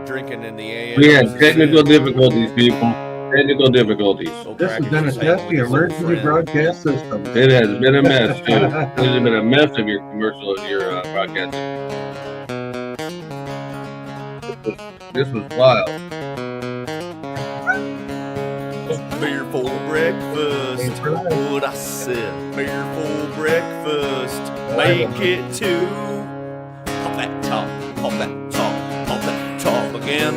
drinking in the AM. We had technical difficulties, people. Technical difficulties. This has been a testy emergency broadcast system. It has been a mess, too. It has been a mess of your commercial, your broadcast. This was wild. Beer for breakfast. What I said. Beer for breakfast. Make it two. Pop that top. Pop that top. Pop that top again.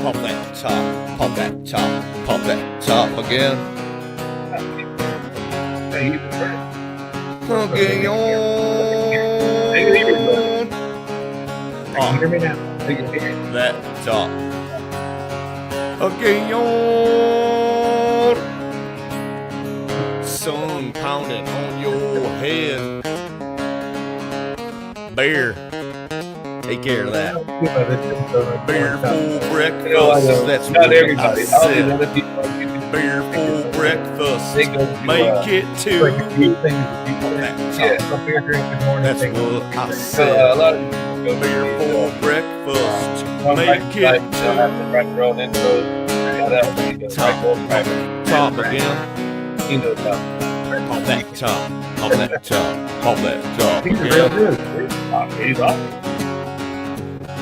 Pop that top. Pop that top. Pop that top again. Okay, on. Hear me now. That top. Okay, on. Sun pounding on your head. Bear. Take care of that. Beer for breakfast. That's not what everybody. I said. Beer for breakfast. Make it two. That's what I said. Beer for breakfast. Make it two. Top again. Pop that top. Pop that top. Pop that top again. He's off.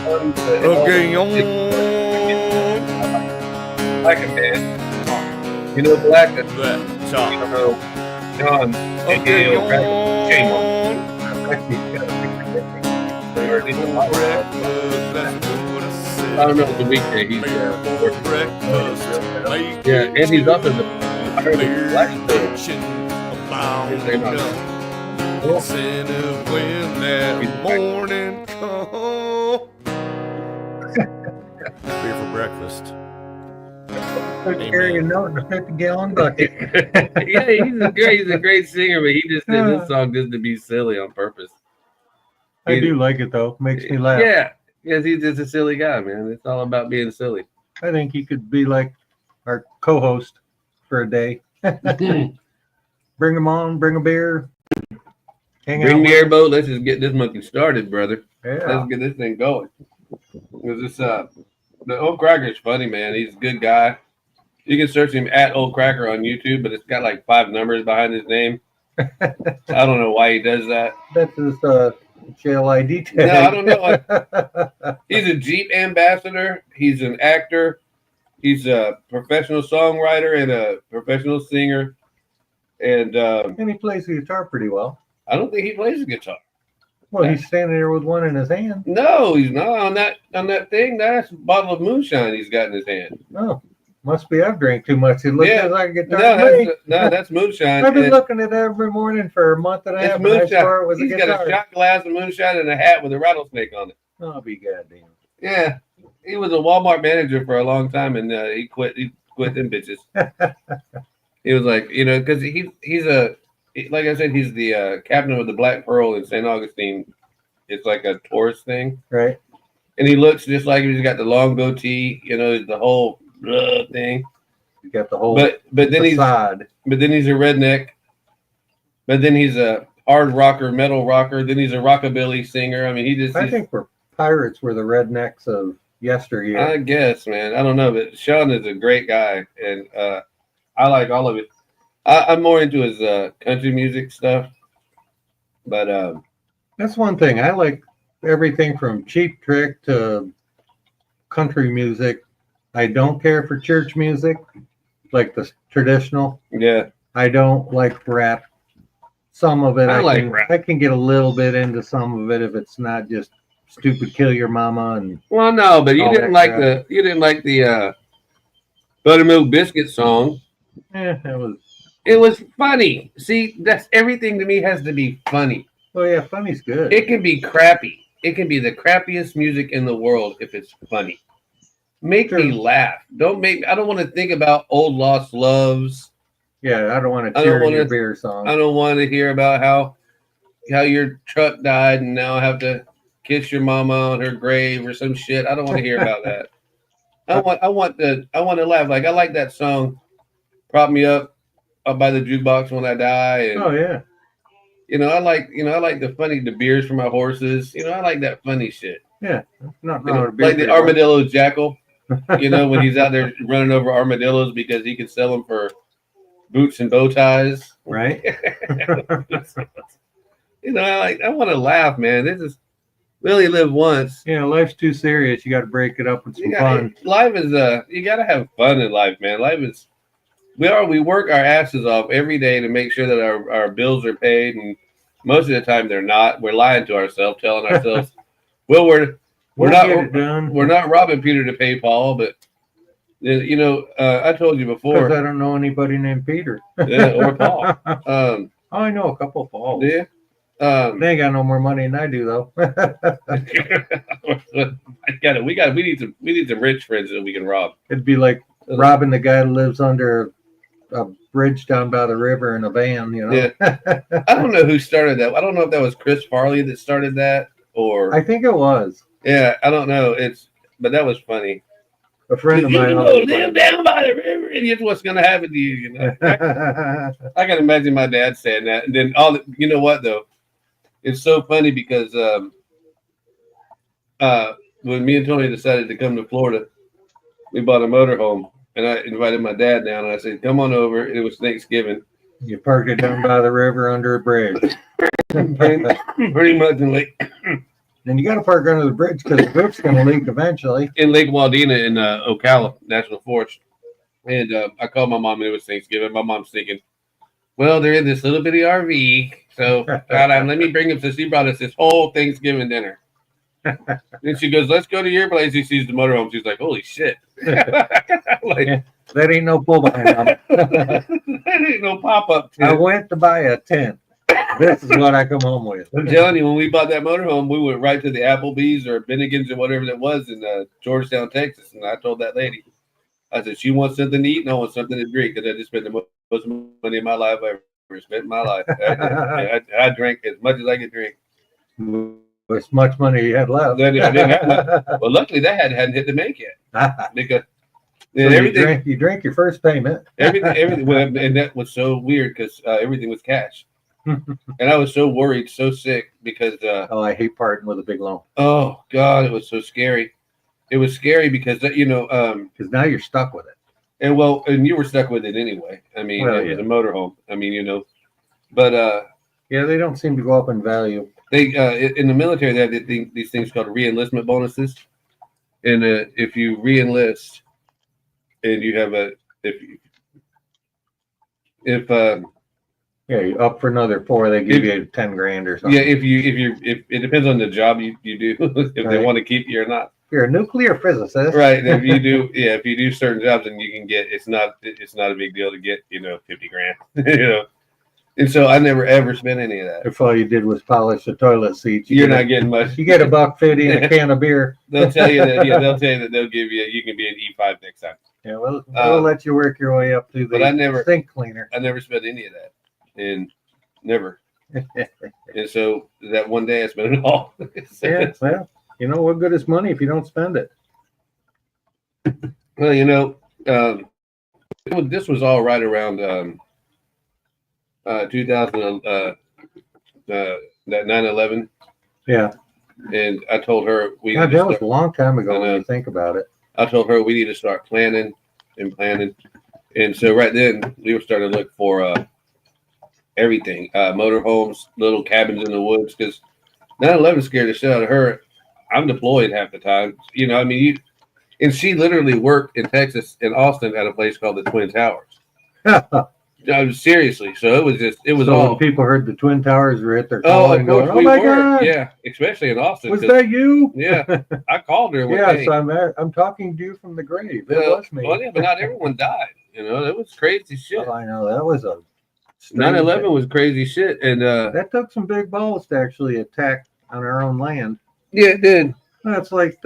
Okay, on. Black man. You know Black is That top. John. Okay, Shame on. I don't know if the weekday he's for breakfast. yeah, and he's up in the Black Incentive when that morning comes. Beer for breakfast. Carry a note in a 50-gallon bucket. Yeah, he's a great singer, but he just did this song just to be silly on purpose. I do like it though. Makes me laugh. Yeah, because he's just a silly guy, man. It's all about being silly. I think he could be like our co-host for a day. Bring him on, bring a beer. Bring the airboat. Let's just get this monkey started, brother. Yeah. Let's get this thing going. Because this the Old Cracker's funny, man. He's a good guy. You can search him at Old Cracker on YouTube, but it's got like 5 numbers behind his name. I don't know why he does that. That's his jail ID tag. No, I don't know. He's a Jeep ambassador. He's an actor. He's a professional songwriter and a professional singer. And he plays the guitar pretty well. I don't think he plays the guitar. Well, he's standing there with one in his hand. No, he's not on that thing. That's a bottle of moonshine he's got in his hand. Oh, must be I've drank too much. It looks like a guitar. No, that's moonshine. I've been looking at it every morning for a month and a half. Moonshine. He's got a shot glass of moonshine and a hat with a rattlesnake on it. Oh, be goddamn. Yeah, he was a Walmart manager for a long time, and he quit. He quit them bitches. He was like, because he's a. Like I said, he's the captain of the Black Pearl in St. Augustine. It's like a tourist thing. Right. And he looks just like him. He's got the long goatee, the whole thing. You got the whole but then facade. But then he's a redneck. But then he's a hard rocker, metal rocker. Then he's a rockabilly singer. I mean, I think pirates were the rednecks of yesteryear. I guess, man. I don't know, but Sean is a great guy, and I like all of it. I'm more into his country music stuff, but that's one thing. I like everything from Cheap Trick to country music. I don't care for church music, like the traditional. Yeah. I don't like rap. Some of it I like rap. I can get a little bit into some of it if it's not just stupid kill your mama and. Well, no, but you didn't like the Buttermilk Biscuit song. It was funny. See, that's everything to me has to be funny. Oh yeah, funny's good. It can be crappy. It can be the crappiest music in the world if it's funny. Make me laugh. I don't want to think about old lost loves. Yeah, I don't want to cheer your beer song. I don't want to hear about how your truck died and now I have to kiss your mama on her grave or some shit. I don't want to hear about that. I want to laugh. Like I like that song, Prop Me Up by the Jukebox When I Die. And, oh yeah. I like the beers for my horses. I like that funny shit. Yeah, not You know, wrong with a beer like the pretty armadillo jackal. You know, when he's out there running over armadillos because he can sell them for boots and bow ties. much, right? You know, I want to laugh, man. This is we only live once. Yeah, life's too serious. You got to break it up with some You fun. life is you got to have fun in life, man. Life is we work our asses off every day to make sure that our bills are paid, and most of the time they're not. We're lying to ourselves, telling ourselves, well, we're We'll not get it done. we're not robbing Peter to pay Paul, but you know, I told you Because before, I don't know anybody named Peter. yeah, or Paul. I know a couple of Pauls. Yeah. They ain't got no more money than I do, though. We need some rich friends that we can rob. It'd be like robbing the guy who lives under a bridge down by the river in a van, you know. Yeah. I don't know who started that. I don't know if that was Chris Farley that started that or I think it was. yeah, I don't know. But that was funny. A friend of mine. Live down by the river, and it's what's going to happen to you. You know, I can imagine my dad saying that, and then you know what though, it's so funny because when me and Tony decided to come to Florida, we bought a motorhome, and I invited my dad down, and I said, "Come on over." It was Thanksgiving. You parked it down by the river under a bridge. Pretty much in And you got to park under the bridge because the roof's going to leak eventually. Lake Waldena in Ocala National Forest. And I called my mom, and it was Thanksgiving. My mom's thinking, well, they're in this little bitty RV, so let me bring them. So she brought us this whole Thanksgiving dinner. Then she goes, let's go to your place. She sees the motorhome. She's like, holy shit. Like, That ain't no pull behind them. that ain't no pop-up tent. I went to buy a tent. This is what I come home with. I'm telling you, when we bought that motorhome, we went right to the Applebee's or Bennigan's or whatever that was in Georgetown, Texas. And I told that lady, I said, she wants something to eat and I want something to drink. Because I just spent the most money in my life I ever spent in my life. I drank as much as I could drink. As much money you had left. I didn't have much. Well, luckily that hadn't hit the bank yet. Because So everything, you drank your first payment. everything, well, and that was so weird because everything was cash. And I was so worried, so sick because I hate parting with a big loan. Oh God, it was so scary. It was scary because you know, because now you're stuck with it. And you were stuck with it anyway. I mean, it was a motorhome. I mean, you know, but yeah, they don't seem to go up in value. They in the military they have these things called re-enlistment bonuses, and if you re-enlist and you have yeah, you're up for another 4, they give you 10 grand or something. Yeah, if it depends on the job you do, if they want to keep you or not. You're a nuclear physicist, right? If you do certain jobs, and you can get it's not a big deal to get 50 grand, you know. And so I never ever spent any of that. If all you did was polish the toilet seats, you're not getting much. You get $1.50 and a can of beer. They'll tell you that. Yeah, they'll tell you that they'll give you can be an E5 next time. Yeah, we'll let you work your way up to the sink cleaner. I never spent any of that, and never. And so that one day I spent it all. Yeah, well, you know what good is money if you don't spend it? Well, you know, this was all right around 2000, that 9/11. Yeah. And I told her that was a long time ago when you think about it. I told her we need to start planning. And so right then we were starting to look for everything, motorhomes, little cabins in the woods, because 9/11 scared the shit out of her. I'm deployed half the time. You know, I mean, and she literally worked in Texas, in Austin, at a place called the Twin Towers. Seriously. So it was all. When people heard the Twin Towers were at their call and going, oh my God. Yeah, especially in Austin. Was that you? Yeah. I called her. Yeah, so I'm talking to you from the grave. It was me. Well, yeah, but not everyone died. You know, it was crazy shit. Oh, I know. That was a 9/11 was crazy shit. And that took some big balls to actually attack on our own land. Yeah, it did. That's like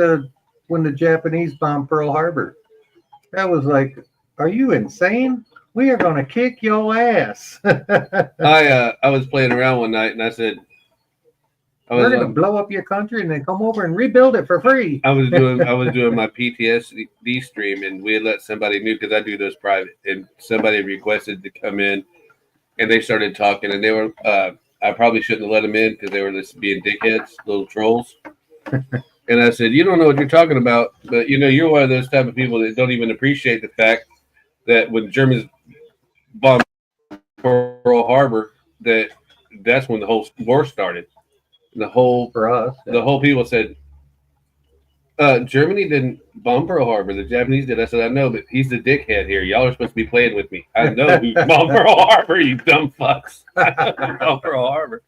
when the Japanese bombed Pearl Harbor. That was like, are you insane? We are going to kick your ass. I was playing around one night and I said, we're going to blow up your country and then come over and rebuild it for free. I was doing my PTSD stream, and we had let somebody new, because I do those private, and somebody requested to come in, and they started talking, and they were I probably shouldn't have let them in because they were just being dickheads, little trolls. And I said, you don't know what you're talking about, but you're one of those type of people that don't even appreciate the fact that when Germans bombed Pearl Harbor, that's when the whole war started. The whole For us, the whole people said, Germany didn't bomb Pearl Harbor. The Japanese did. I said, I know, but he's the dickhead here. Y'all are supposed to be playing with me. I know who bombed Pearl Harbor, you dumb fucks. Bombed Pearl Harbor.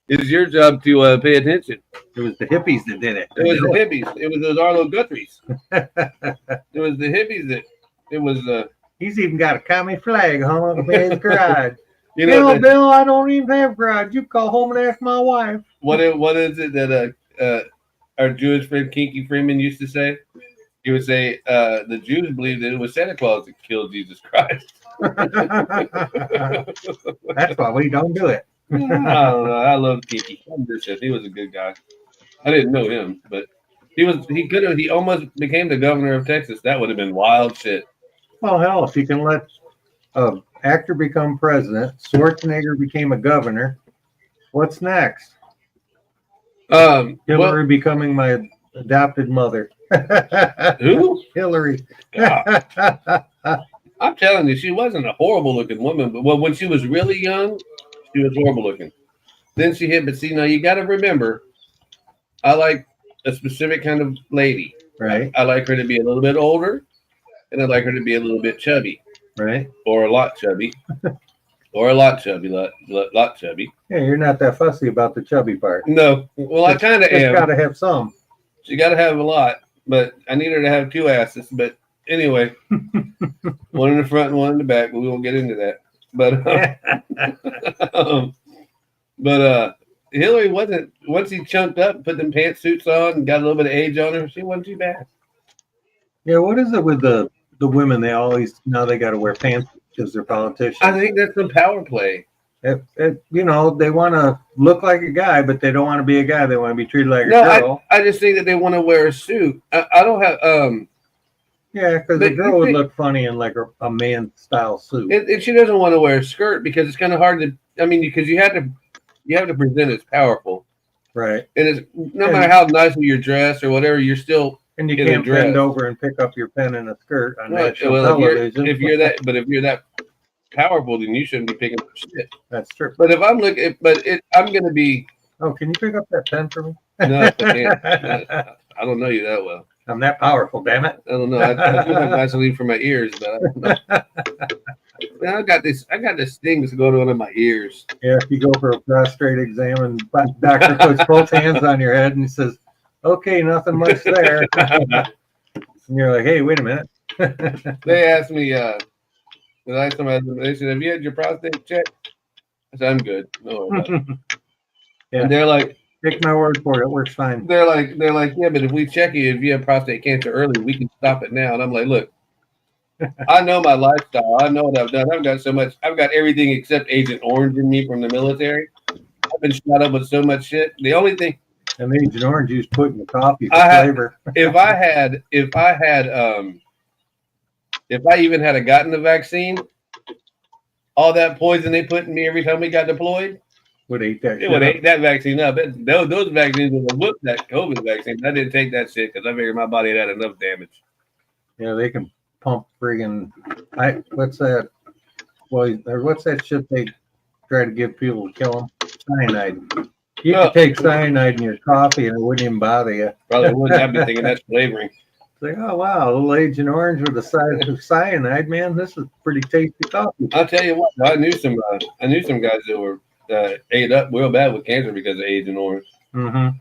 It's your job to pay attention. it was the hippies that did it. It was the hippies. It was those Arlo Guthries. It was the hippies that. It was. He's even got a commie flag hung up in his garage. Bill, Bill, I don't even have garage. You call home and ask my wife. What is it that our Jewish friend Kinky Freeman used to say? He would say the Jews believed that it was Santa Claus that killed Jesus Christ. That's why we don't do it. I don't know. I love Kinky. He was a good guy. I didn't know him, but he almost became the governor of Texas. That would have been wild shit. Well, hell, if you can let an actor become president, Schwarzenegger became a governor, what's next? Hillary becoming my adopted mother. Who? Hillary. I'm telling you, she wasn't a horrible looking woman, but when she was really young, she was horrible looking. Then she hit, but see, now you got to remember, I like a specific kind of lady. Right. I like her to be a little bit older, and I like her to be a little bit chubby. Right. Or a lot chubby. Or a lot chubby, lot chubby. Yeah, you're not that fussy about the chubby part. No. Well, I kind of am. Got to have some. She got to have a lot, but I need her to have two asses. But anyway, one in the front and one in the back. We won't get into that. But Hillary wasn't. Once he chunked up, put them pantsuits on, and got a little bit of age on her, she wasn't too bad. Yeah, what is it with the women? They always now they got to wear pants because they're politicians. I think that's some power play. They want to look like a guy, but they don't want to be a guy. They want to be treated like a girl. I just think that they want to wear a suit. I don't have Yeah, because a girl would look funny in like a man style suit. And she doesn't want to wear a skirt because it's kind of hard to. I mean, because you have to present as powerful, right? And it's no matter how nicely you're dressed or whatever, you're still. And you can't bend over and pick up your pen in a skirt on national television. If you're that powerful, then you shouldn't be picking up shit. That's true. But if I'm looking, I'm gonna be. Oh, can you pick up that pen for me? No, I can't. I don't know you that well. I'm that powerful, damn it. I don't know. I have Vaseline for my ears, but I don't know. Man, I got this thing that's going on in my ears. Yeah, if you go for a prostate exam and the doctor puts both hands on your head and he says, "Okay, nothing much there," and you're like, "Hey, wait a minute." They asked me the last time they said, "Have you had your prostate checked?" I said, "I'm good. No worry about it." Yeah. And they're like, "Take my word for it. It works fine." They're like, "Yeah, but if we check you, if you have prostate cancer early, we can stop it now." And I'm like, "Look, I know my lifestyle. I know what I've done. I've got everything except Agent Orange in me from the military. I've been shot up with so much shit. The only thing." And Agent Orange juice put in the coffee for flavor. If I even had gotten the vaccine, all that poison they put in me every time we got deployed would eat that. It would ate that vaccine up. Those vaccines would have whooped that COVID vaccine. I didn't take that shit because I figured my body had enough damage. Yeah, they can pump friggin' what's that? Well, what's that shit they try to give people to kill them? Cyanide. You could take cyanide in your coffee and it wouldn't even bother you. Probably wouldn't. I'd be thinking that's flavoring. It's like, oh wow, a little Agent Orange with the size of cyanide, man. This is pretty tasty coffee. I'll tell you what, I knew some guys that were ate up real bad with cancer because of Agent Orange. Mm-hmm.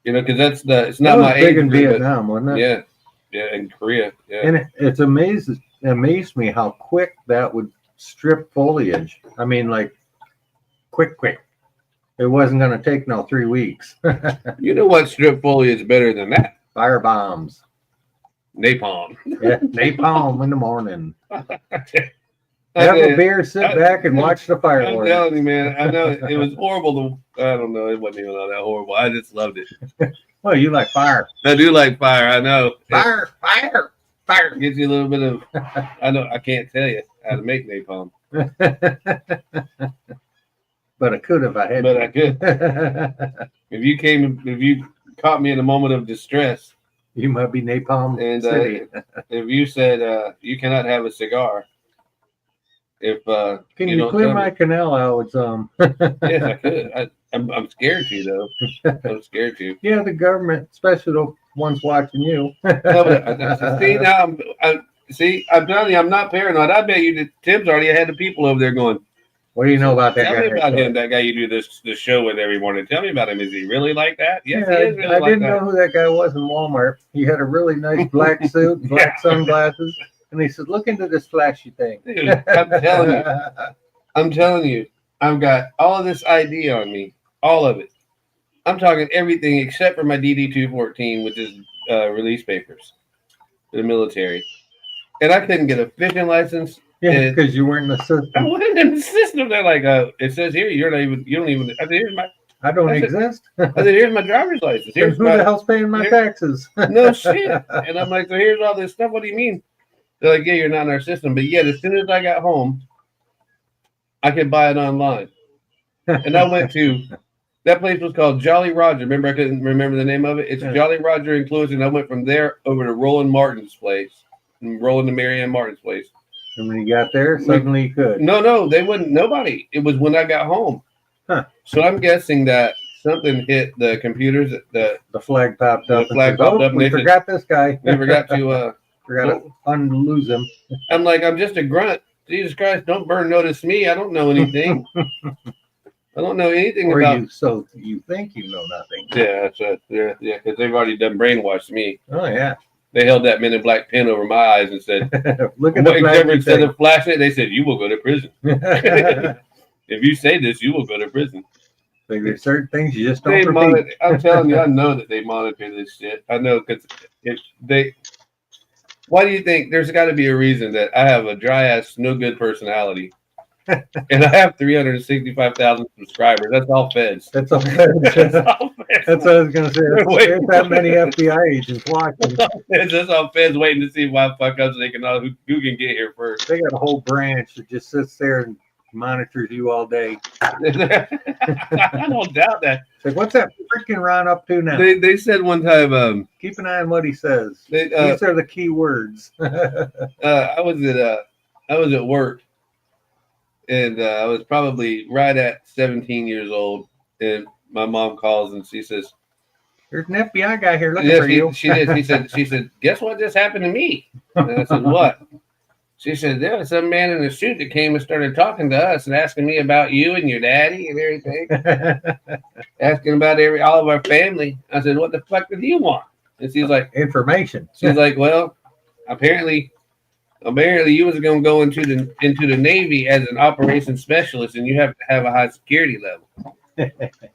Because it's not my age. In Vietnam, wasn't it? Yeah, in Korea. Yeah. And it amazed me how quick that would strip foliage. I mean, like quick. It wasn't going to take 3 weeks. You know what strip foliage better than that? Fire bombs. Napalm. Yeah, napalm in the morning. Have a beer, sit back, and watch the fireworks. I'm telling you, man. I know it was horrible. I don't know. It wasn't even all that horrible. I just loved it. Well, you like fire. I do like fire. I know. Fire. Gives you a little bit of. I know. I can't tell you how to make napalm. But I could if I had. But I could. If you caught me in a moment of distress. You might be Napalm And City. if you said you cannot have a cigar, if Can you you don't clear tell my me, canal out? yes, I could. I'm scared to though. I'm scared to. Yeah, the government, especially the ones watching you. No, but see now, I'm telling you, I'm not paranoid. I bet you that Tim's already had the people over there going. What do you know about that Tell guy? me about him, that guy you do this show with every morning. Tell me about him. Is he really like that? Yes, Yeah, he is really I like didn't know that. who that guy was in Walmart. He had a really nice black suit, black sunglasses, and he said, "Look into this flashy thing." Dude, I'm telling you, I've got all of this ID on me, all of it. I'm talking everything except for my DD-214, which is release papers for the military. And I couldn't get a fishing license. Yeah, because you weren't in the I system. wasn't in the system. They're like, it says here, you don't even. I said, I don't I said, exist. here's my driver's license. Then Here's who my the hell's paying my taxes? no shit. And I'm like, so here's all this stuff. What do you mean? They're like, yeah, you're not in our system. But yet, as soon as I got home, I could buy it online. And I went to that place was called Jolly Roger. Remember, I couldn't remember the name of it. It's Jolly Roger in Clewiston. And I went from there over to Roland Martin's place, and Roland to Marianne Martin's place. And when you got there, suddenly you could. No, they wouldn't. Nobody. It was when I got home. Huh. So I'm guessing that something hit the computers. The flag popped up. The flag popped up. And we forgot this guy. They forgot to forgot to unlose him. I'm like, I'm just a grunt. Jesus Christ, don't burn notice me. I don't know anything. I don't know anything or about. You think you know nothing. Yeah, that's yeah, because they've already done brainwashed me. Oh yeah. They held that Men in Black pen over my eyes and said, "Look at the flag." Instead of flashing it, they said, "You will go to prison." If you say this, you will go to prison. Like there's certain things you just don't repeat. I'm telling you, I know that they monitor this shit. I know because if they. Why do you think there's got to be a reason that I have a dry ass, no good personality, and I have 365,000 subscribers? That's all feds. That's all feds. That's what I was gonna say. There's that many FBI agents watching. It's just all feds waiting to see why fuck up so they can know who can get here first. They got a whole branch that just sits there and monitors you all day. I don't doubt that. It's like, what's that freaking Ron up to now? They said one time, keep an eye on what he says. These are the key words. I was at work, and I was probably right at 17 years old, and my mom calls and she says, "There's an FBI guy here looking for you." She did. She said, "Guess what just happened to me?" And I said, "What?" She said, "There was some man in a suit that came and started talking to us and asking me about you and your daddy and everything, asking about all of our family." I said, "What the fuck did you want?" And she's like, "Information." She's like, "Well, apparently you was going to go into the Navy as an operations specialist, and you have to have a high security level."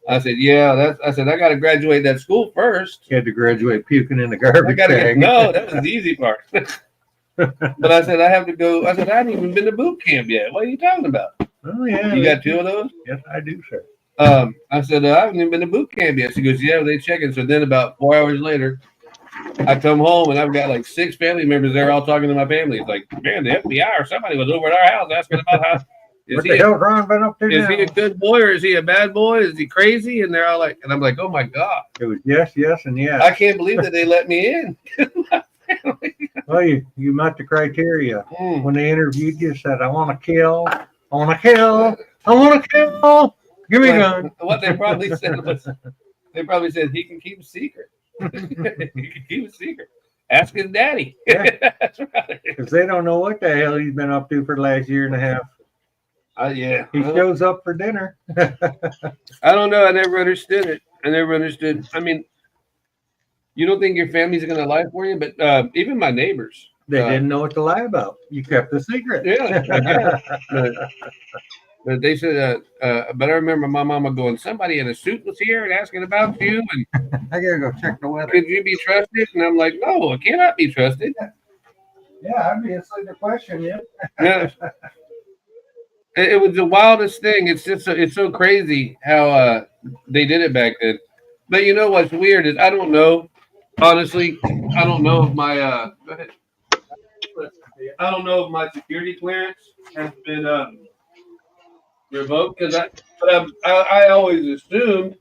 I said, "Yeah, I said I got to graduate that school first." You had to graduate puking in the garbage bag. No, that was the easy part. But I said I have to go. I said I haven't even been to boot camp yet. What are you talking about? Oh yeah, you got two of those? Yes, I do, sir. I said I haven't even been to boot camp yet. She goes, "Yeah, they checking." So then about 4 hours later, I come home and I've got like 6 family members there all talking to my family. It's like, man, the FBI or somebody was over at our house asking about how what the hell Ron been up to now? Is he a good boy or is he a bad boy? Is he crazy? And they're all like, and I'm like, oh my God. It was yes, and yes. I can't believe that they let me in. Well, you met the criteria. When they interviewed you, said, "I want to kill, I want to kill, I want to kill. Give me a gun." What they probably said was, he can keep a secret. He can keep a secret. Ask his daddy. Yeah. That's right. Because they don't know what the hell he's been up to for the last year and a half. Yeah. He shows up for dinner. I don't know. I never understood it. I mean, you don't think your family's going to lie for you, but even my neighbors. They didn't know what to lie about. You kept the secret. Yeah. But they said, but I remember my mama going, "Somebody in a suit was here and asking about you, and I gotta go check the weather. Could you be trusted?" And I'm like, "No, I cannot be trusted." Yeah, obviously the question, yeah. Yeah. It was the wildest thing. It's just it's so crazy how they did it back then. But you know what's weird is I don't know. Honestly, I don't know if my go ahead. I don't know if my security clearance has been revoked because I always assumed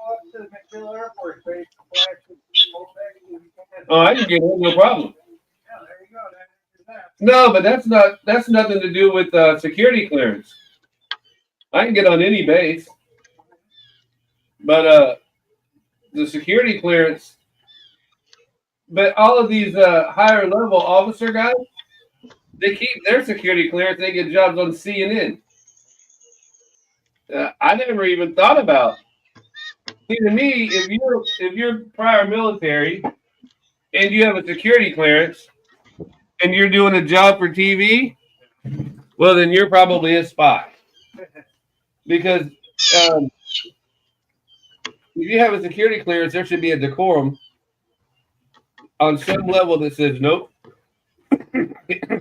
up to McGill Air Force Base. Oh, I can get in, no problem. Yeah, there you go. That. No, but that's nothing to do with security clearance. I can get on any base, but the security clearance. But all of these higher level officer guys, they keep their security clearance. They get jobs on CNN. I never even thought about. See, to me, if you're prior military and you have a security clearance and you're doing a job for TV, well, then you're probably a spy. Because if you have a security clearance, there should be a decorum on some level that says, nope,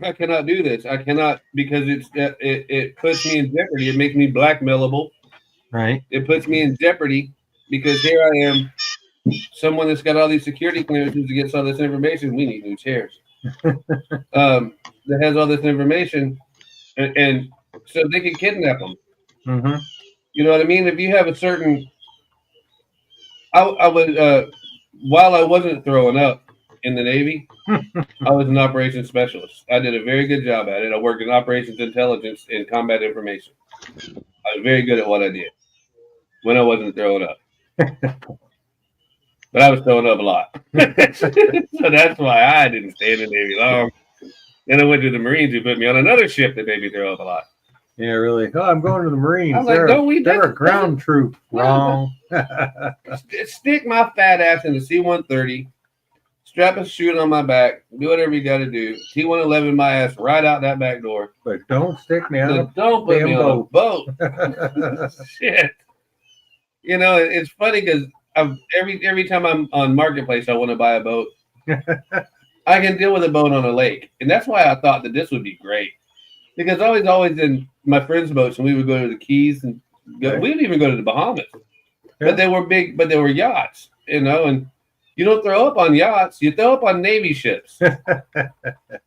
I cannot do this. I cannot, because it puts me in jeopardy. It makes me blackmailable. Right. It puts me in jeopardy because here I am, someone that's got all these security clearances that gets all this information. We need new chairs. That has all this information, and so they can kidnap them. Mm-hmm. You know what I mean? If you have a certain, I would while I wasn't throwing up in the Navy, I was an operations specialist. I did a very good job at it. I worked in operations intelligence and combat information. I was very good at what I did when I wasn't throwing up. But I was throwing up a lot. So that's why I didn't stay in the Navy long. Then I went to the Marines who put me on another ship that made me throw up a lot. Yeah, really. Oh, I'm going to the Marines. I'm like, don't we? They're a ground troop. Wrong. Stick my fat ass in the C-130, strap a chute on my back, do whatever you got to do. T-111 my ass right out that back door. But don't stick me on a Don't put me on a boat. boat. Shit. You know, it's funny because every time I'm on Marketplace, I want to buy a boat. I can deal with a boat on a lake, and that's why I thought that this would be great. Because I was always in my friends' boats, and we would go to the Keys, and we would even go to the Bahamas. Yeah. But they were big, but they were yachts, you know. And you don't throw up on yachts; you throw up on Navy ships,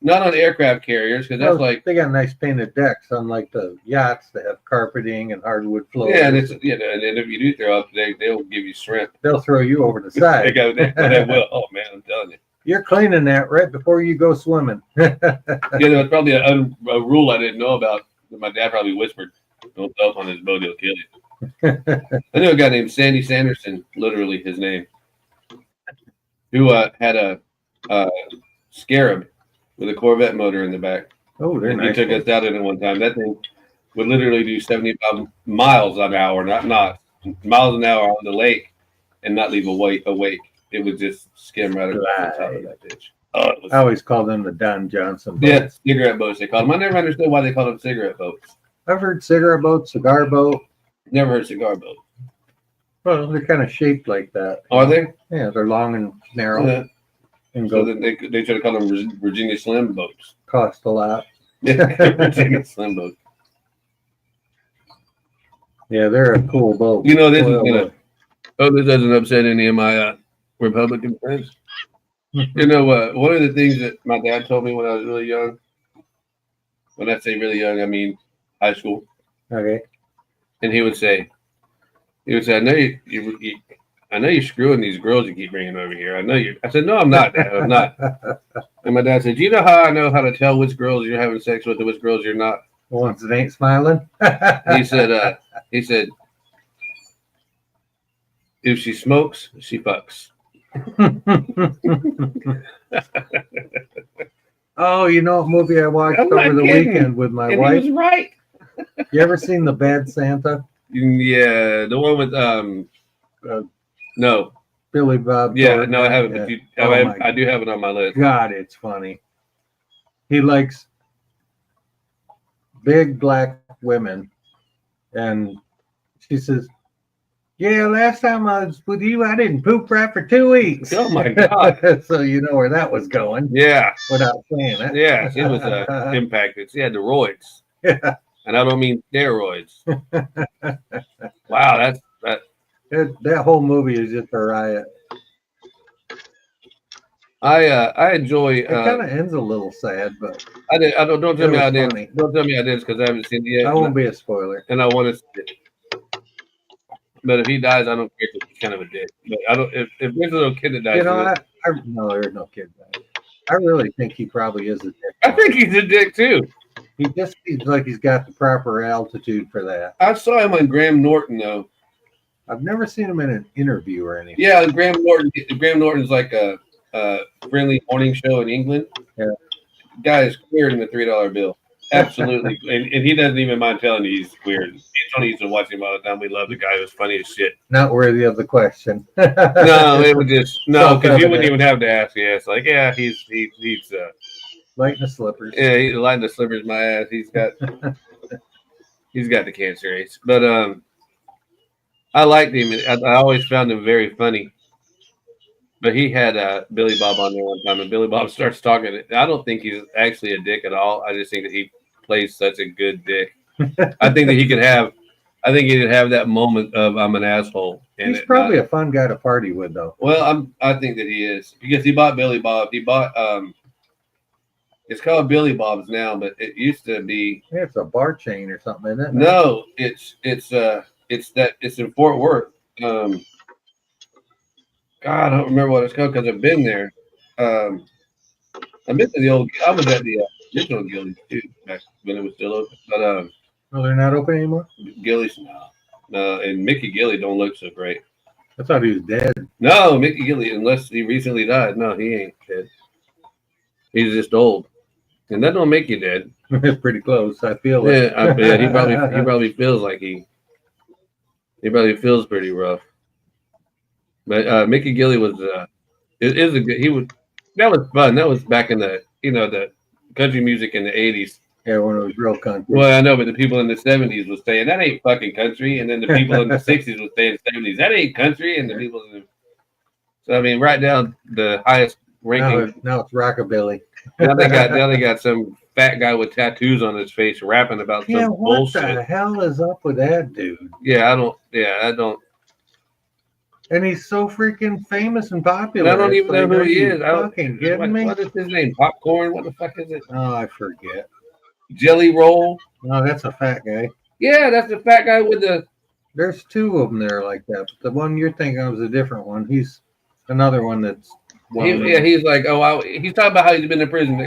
not on aircraft carriers, because that's like they got nice painted decks, unlike the yachts that have carpeting and hardwood floors. Yeah, and it's and if you do throw up, they'll give you shrimp. They'll throw you over the side. They will. Oh man, I'm telling you. You're cleaning that right before you go swimming. Yeah, there was probably a rule I didn't know about. That my dad probably whispered, "Don't throw up on his boat; he'll kill you." I knew a guy named Sandy Sanderson, literally his name, who had a Scarab with a Corvette motor in the back. Oh, they're nice. He took us out in it one time. That thing would literally do 75 miles an hour, not miles an hour on the lake, and not leave a wake. It would just skim right across the top of that ditch. Oh, I always call them the Don Johnson boats. Yeah, cigarette boats they call them. I never understood why they called them cigarette boats. I've heard cigarette boat, cigar boat. Never heard cigar boat. Well, they're kind of shaped like that. Are they? Yeah, they're long and narrow. Yeah. And so then they try to call them Virginia Slim boats. Cost a lot. Virginia Slim boats. Yeah, they're a cool boat. You know, this is gonna. Oh, this doesn't upset any of my Republican friends. You know, one of the things that my dad told me when I was really young. When I say really young, I mean high school. Okay. And he would say, I know you're screwing these girls you keep bringing over here. I know you. I said, no, I'm not, Dad. I'm not. And my dad said, you know how I know how to tell which girls you're having sex with and which girls you're not? The ones that ain't smiling. He said, if she smokes, she fucks. Oh, you know what movie I watched over the weekend with my wife? He was right. You ever seen The Bad Santa? Yeah, the one with no. Billy Bob. Yeah, Thornton. no, I haven't. Yeah. I do have it on my list. God, it's funny. He likes big black women, and she says, "Yeah, last time I was with you, I didn't poop right for 2 weeks." Oh my God! So you know where that was going. Yeah, without saying it. Yeah, she was impacted. She had the roids. Yeah. And I don't mean steroids. Wow, that whole movie is just a riot. I enjoy. It kind of ends a little sad, but I did. Don't tell me I did. Funny. Don't tell me I did because I haven't seen it yet. I won't be a spoiler. And I want to see it. But if he dies, I don't care if he's kind of a dick. But I don't. If there's a little kid that dies, You know, no, there's no kid died. I really think he probably is a dick. I think he's a dick too. He just seems like he's got the proper altitude for that. I saw him on Graham Norton though. I've never seen him in an interview or anything. Yeah, Graham Norton. Graham Norton's like a friendly morning show in England. Yeah. Guy is weird in the $3 bill. Absolutely, and he doesn't even mind telling you he's weird. Tony used to watch him all the time. We love the guy. He was funny as shit. Not worthy of the question. No, it would just because you wouldn't even have to ask. Yeah, it's like he's light in the slippers. Yeah, he's lighting the slippers. My ass. He's got the cancer ace. But I liked him. I always found him very funny. But he had Billy Bob on there one time, and Billy Bob starts talking. I don't think he's actually a dick at all. I just think that he plays such a good dick. I think that he could have. I think he could have that moment of I'm an asshole. He's probably a fun guy to party with, though. Well, I think that he is because he bought Billy Bob. He bought it's called Billy Bob's now, but it used to be. Yeah, it's a bar chain or something, isn't it? No, it's in Fort Worth. God, I don't remember what it's called because I've been there. I've been to the old. I was at the original Gillies too back when it was still open. But oh, they're not open anymore. Gillies, no, and Mickey Gilly don't look so great. I thought he was dead. No, Mickey Gilly, unless he recently died. No, he ain't dead. He's just old, and that don't make you dead. It's pretty close. I feel it. Yeah, he probably feels like he probably feels pretty rough. But Mickey Gilly was is a good. That was fun. That was back in the the country music in the 80s. Yeah, when it was real country. Well, I know, but the people in the 70s was saying that ain't fucking country, and then the people in the 60s was saying 70s that ain't country, and the people in the so I mean, right down the highest ranking. Now it's rockabilly. Now they got some fat guy with tattoos on his face rapping about some bullshit. What the hell is up with that dude? Yeah, I don't. And he's so freaking famous and popular. I don't even know who he is. Fucking kidding me? What is his name? Popcorn? What the fuck is it? Oh, I forget. Jelly Roll? No, that's a fat guy. Yeah, that's the fat guy with the. There's two of them there like that. But the one you're thinking of is a different one. He's another one that's. He's like, he's talking about how he's been in prison.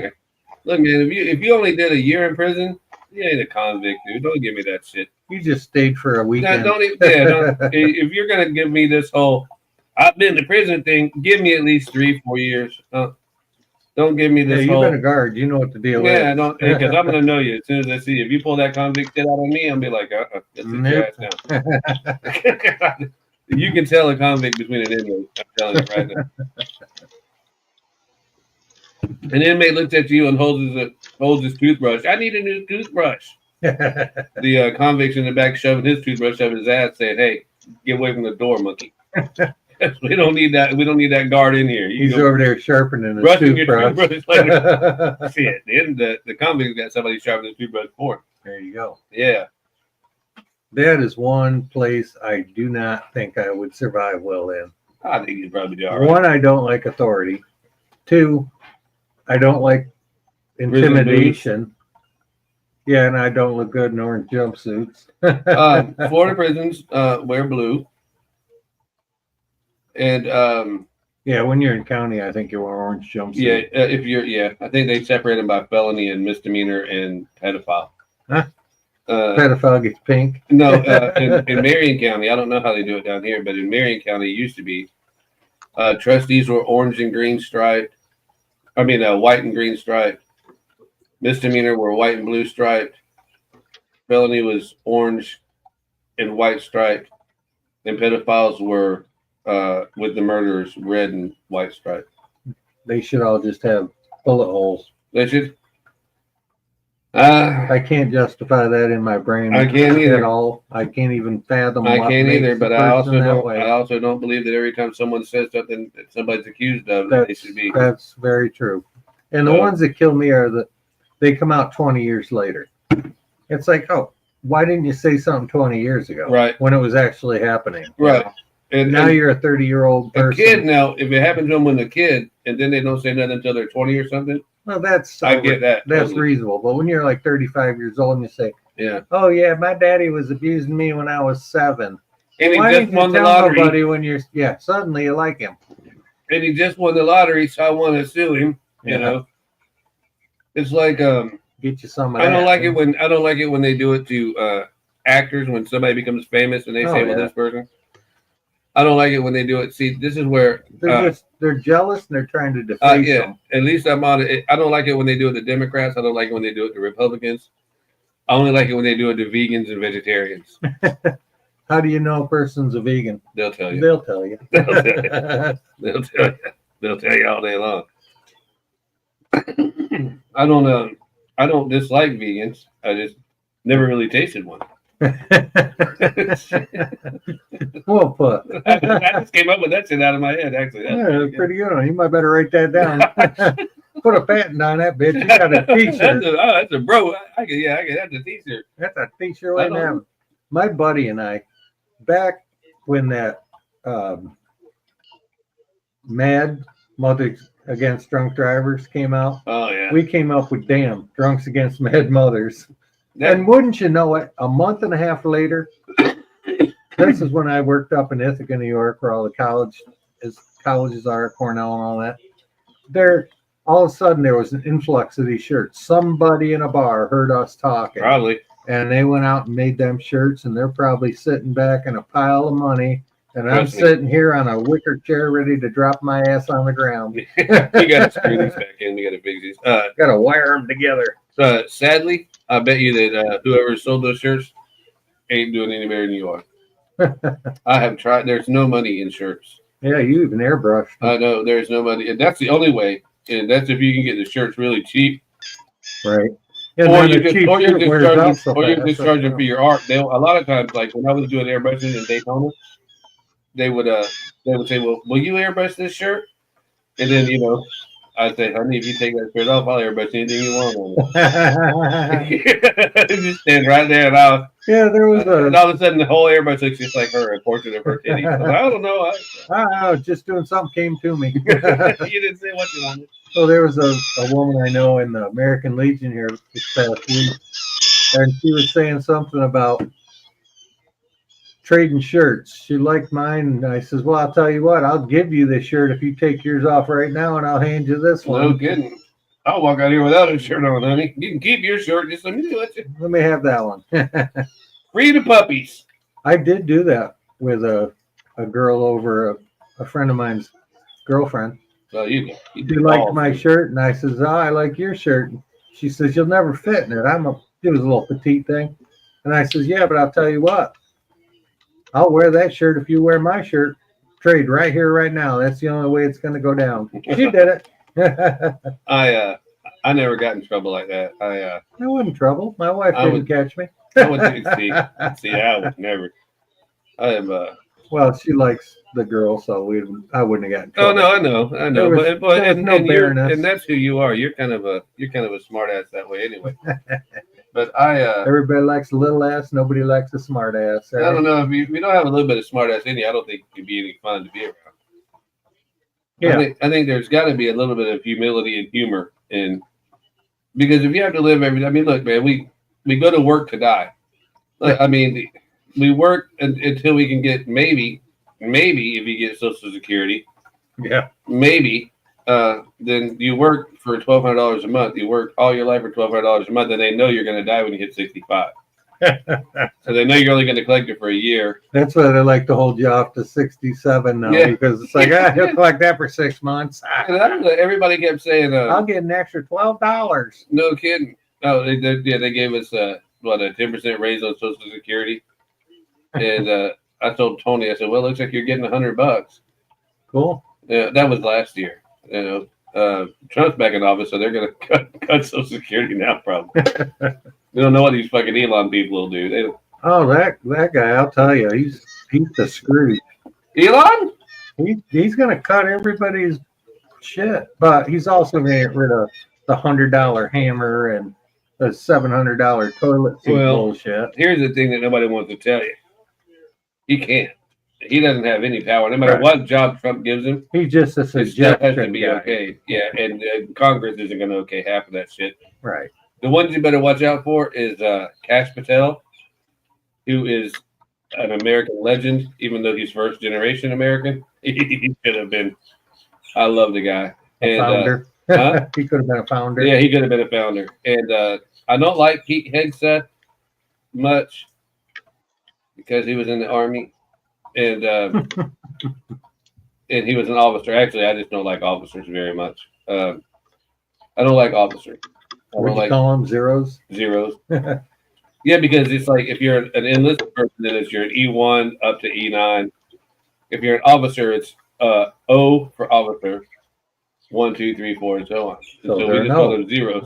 Look, man, if you only did a year in prison, you ain't a convict, dude. Don't give me that shit. You just stayed for a weekend. If you're gonna give me this whole I've been to prison thing, give me at least 3-4 years. Don't give me this. You've been a guard. You know what to deal with. Yeah, don't because I'm gonna know you as soon as I see you. If you pull that convict shit out on me, I'm be like, that's nope. Now. You can tell a convict between an inmate. I'm telling you right now. An inmate looks at you and holds his toothbrush. I need a new toothbrush. The convict's in the back shoving his toothbrush up his ass, saying, "Hey, get away from the door, monkey." We don't need that. We don't need that guard in here. He's over there sharpening his toothbrush. Shit, the convict's got somebody sharpening his toothbrush for him. There you go. Yeah. That is one place I do not think I would survive well in. I think you'd probably do all right. One, I don't like authority. Two, I don't like intimidation. Yeah, and I don't look good in orange jumpsuits. Florida prisons wear blue. And yeah, when you're in county, I think you wear orange jumpsuit. Yeah, I think they separate them by felony and misdemeanor and pedophile. Huh? Pedophile gets pink. No, in Marion County, I don't know how they do it down here, but in Marion County, it used to be trustees were orange and green striped. I mean, white and green striped. Misdemeanor were white and blue striped. Felony was orange and white striped. And pedophiles were with the murderers red and white striped. They should all just have bullet holes. They should. I can't justify that in my brain. I can't either. At all. I can't even fathom. I can't either. But I also don't believe that every time someone says something that somebody's accused of, they should be. That's very true. And the ones that kill me are they come out 20 years later. It's like, oh, why didn't you say something 20 years ago? Right. When it was actually happening. Right. And now you're a 30-year-old person. A kid now, if it happened to them when they're a kid, and then they don't say nothing until they're 20 or something. Well, I get that. That's totally reasonable. But when you're like 35 years old and you say, yeah, oh, yeah, my daddy was abusing me when I was 7. And he Why just didn't you won the tell lottery. nobody when you're suddenly you like him? And he just won the lottery, so I want to sue him. You Yeah. know, it's like Get you some of I that. don't like it when they do it to actors when somebody becomes famous and they Oh, say, "Well, yeah. this person." I don't like it when they do it. See, this is where They're jealous and they're trying to deface yeah. them. At least I'm on it. I don't like it when they do it to Democrats. I don't like it when they do it to Republicans. I only like it when they do it to vegans and vegetarians. How do you know a person's a vegan? They'll tell you. They'll tell you. They'll tell you. They'll tell you. They'll tell you all day long. I don't dislike vegans. I just never really tasted one. Well put. I just came up with that shit out of my head. Actually, that's Yeah, pretty good. You might better write that down. Put a patent on that bitch. You got a T-shirt. That's a bro. I can that's a T-shirt. That's a T-shirt waiting to happen. My buddy and I, back when that Mad Mothers Against Drunk Drivers came out, Oh yeah. we came up with damn Drunks Against Mad Mothers. And wouldn't you know it, a month and a half later, this is when I worked up in Ithaca, New York, where all the colleges are, Cornell and all that. There, all of a sudden, there was an influx of these shirts. Somebody in a bar heard us talking. Probably. And they went out and made them shirts, and they're probably sitting back in a pile of money. And I'm Trust me. sitting here on a wicker chair ready to drop my ass on the ground. You got to screw these back in. We got to fix these. Got to wire them together. Sadly, I bet you that whoever sold those shirts ain't doing any better than you are. I have tried. There's no money in shirts. Yeah, you even airbrushed. I know there's no money, and that's the only way. And that's if you can get the shirts really cheap, Right. Yeah, or then you the just cheap or you shirt just wears charge out them, so or you fast. just charge them for your art. They a lot of times, like when I was doing airbrushing in Daytona, they would say, "Well, will you airbrush this shirt?" And then I'd say, "Honey, if you take that shirt off, I'll airbrush anything you want on it." Just stand right there, and Yeah, there was and all of a sudden the whole airbrush looks just like her, a portrait of her titty. I don't know. I was just doing something came to me. You didn't say what you wanted. So there was a woman I know in the American Legion here this past week, and she was saying something about trading shirts. She liked mine, and I says, "Well, I'll tell you what, I'll give you this shirt if you take yours off right now, and I'll hand you this one." No kidding. I'll walk out here without a shirt on, honey. You can keep your shirt. Just let me do it. Let me have that one. Free the puppies. I did do that with a girl over a friend of mine's girlfriend. So you She liked my shirt, and I says, "Oh, I like your shirt." She says, "You'll never fit in it." It was a little petite thing, and I says, "Yeah, but I'll tell you what, I'll wear that shirt if you wear my shirt. Trade right here, right now. That's the only way it's going to go down." She did it. I never got in trouble like that. I wasn't in trouble. My wife didn't catch me. I would see. I would never. I am. Well, she likes the girl, so I wouldn't have gotten in Oh trouble. no, I know. There was And that's who you are. You're kind of a smart ass that way anyway. But Everybody likes a little ass. Nobody likes a smart ass. I don't know if you don't have a little bit of smart ass in you. I don't think it'd be any fun to be around. Yeah. I think there's got to be a little bit of humility and humor because if you have to live every day, I mean, look, man, we go to work to die. I mean, we work until we can get maybe if you get Social Security, Yeah. maybe then you work for $1,200 a month. You work all your life for $1,200 a month, and they know you're going to die when you hit 65. So they know you're only going to collect it for a year. That's why they like to hold you off to 67 now, because it's like, he'll collect that for 6 months. And everybody kept saying, I'll get an extra $12. No kidding. Oh, they gave us a 10% raise on Social Security, and I told Tony, I said, well, it looks like you're getting $100. Cool. Yeah, that was last year. Trump's back in office, so they're going to cut Social Security now, probably. They don't know what these fucking Elon people will do. They don't. Oh, that guy, I'll tell you, he's the Scrooge. Elon? He's going to cut everybody's shit, but he's also going to get rid of the $100 hammer and the $700 toilet seat bullshit. Here's the thing that nobody wants to tell you. He can't. He doesn't have any power. No matter what job Trump gives him, he's just a it still suggestion has to be guy. okay. Yeah, and Congress isn't going to okay half of that shit. Right. The ones you better watch out for is Kash Patel, who is an American legend, even though he's first generation American. He should have been. I love the guy. A founder. Huh? He could have been a founder. Yeah, he could have been a founder. And I don't like Pete Hegseth much because he was in the Army, and and he was an officer. Actually, I just don't like officers very much. I don't like officers. I What don't do you like call them? Zeros? zeros. Yeah, because it's like if you're an enlisted person, then it's you're an E1 up to E9. If you're an officer, it's O for officer, 1, 2, 3, 4, and so on. So So we there just are call no. them zeros.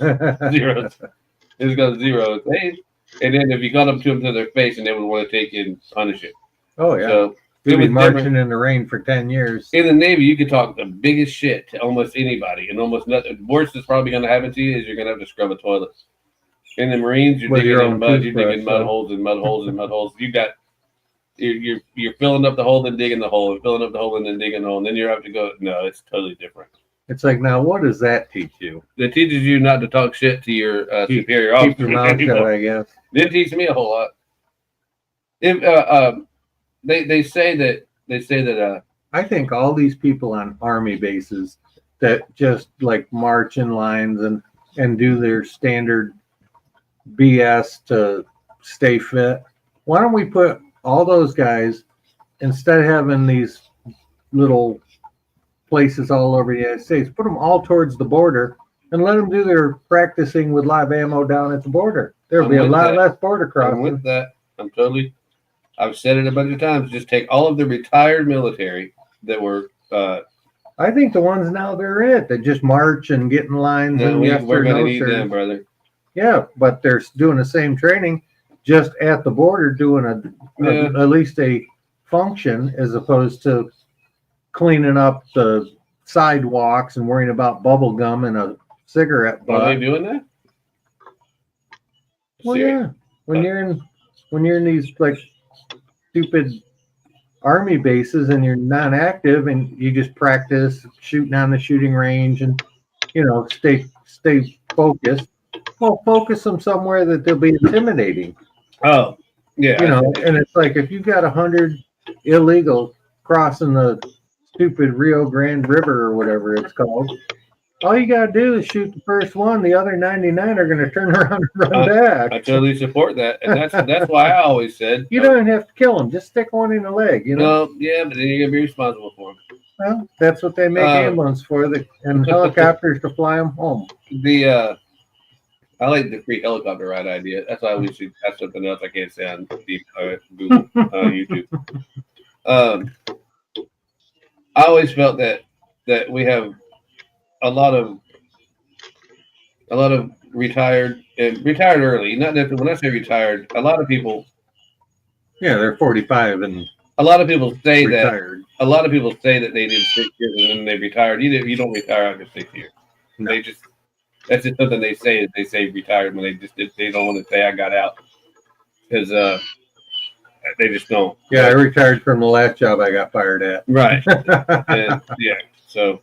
Zeros. It just goes zeros. Hey. And then if you got up to them to their face, and they would want to take you and punish you. Oh, yeah. So You'll it be was marching different. in the rain for 10 years. In the Navy, you could talk the biggest shit to almost anybody, and almost nothing. Worst that's probably going to happen to you is you're going to have to scrub a toilet. In the Marines, you're With digging your in own mud. You're digging toothbrush, mud so. holes and mud holes and mud holes. You're filling up the hole, then digging the hole, and filling up the hole, and then digging the hole, and then you have to go. No, it's totally different. It's like, now what does that teach you? It teaches you not to talk shit to your superior Keep officer. your mouth shut, I guess. Didn't teach me a whole lot. If they say that I think all these people on army bases that just like march in lines and do their standard BS to stay fit. Why don't we put all those guys, instead of having these little places all over the United States, put them all towards the border and let them do their practicing with live ammo down at the border. There'll I'm be a with lot that. less border I'm crossing. with that. I've said it a bunch of times. Just take all of the retired military that were. I think the ones now they're it that just march and get in lines No, and yes we're or going to no need sir. them, brother. Yeah, but they're doing the same training, just at the border, doing at least a function as opposed to cleaning up the sidewalks and worrying about bubble gum and a cigarette butt. Are they doing that? Well, Serious? yeah. When you're in these like stupid army bases and you're non-active and you just practice shooting on the shooting range and stay focused. Well, focus them somewhere that they'll be intimidating. Oh, yeah. And it's like if you've got 100 illegal crossing the stupid Rio Grande River or whatever it's called, all you gotta do is shoot the first one. The other 99 are gonna turn around and run back. I totally support that, and that's why I always said You don't even have to kill them; just stick one in the leg. No, yeah, but then you're gonna be responsible for them. Well, that's what they make ambulance for, and helicopters to fly them home. I like the free helicopter ride idea. That's why we should have something else I can't say on Google, YouTube. I always felt that we have a lot of retired early. Not that when I say retired, a lot of people. Yeah, they're 45 and a lot of people say retired. that. A lot of people say that they did 6 years and then they retired. You don't retire after 6 years. No. That's just something they say. They say retired when they don't want to say I got out because they just don't. Yeah, I retired from the last job I got fired at. Right. And, yeah. So,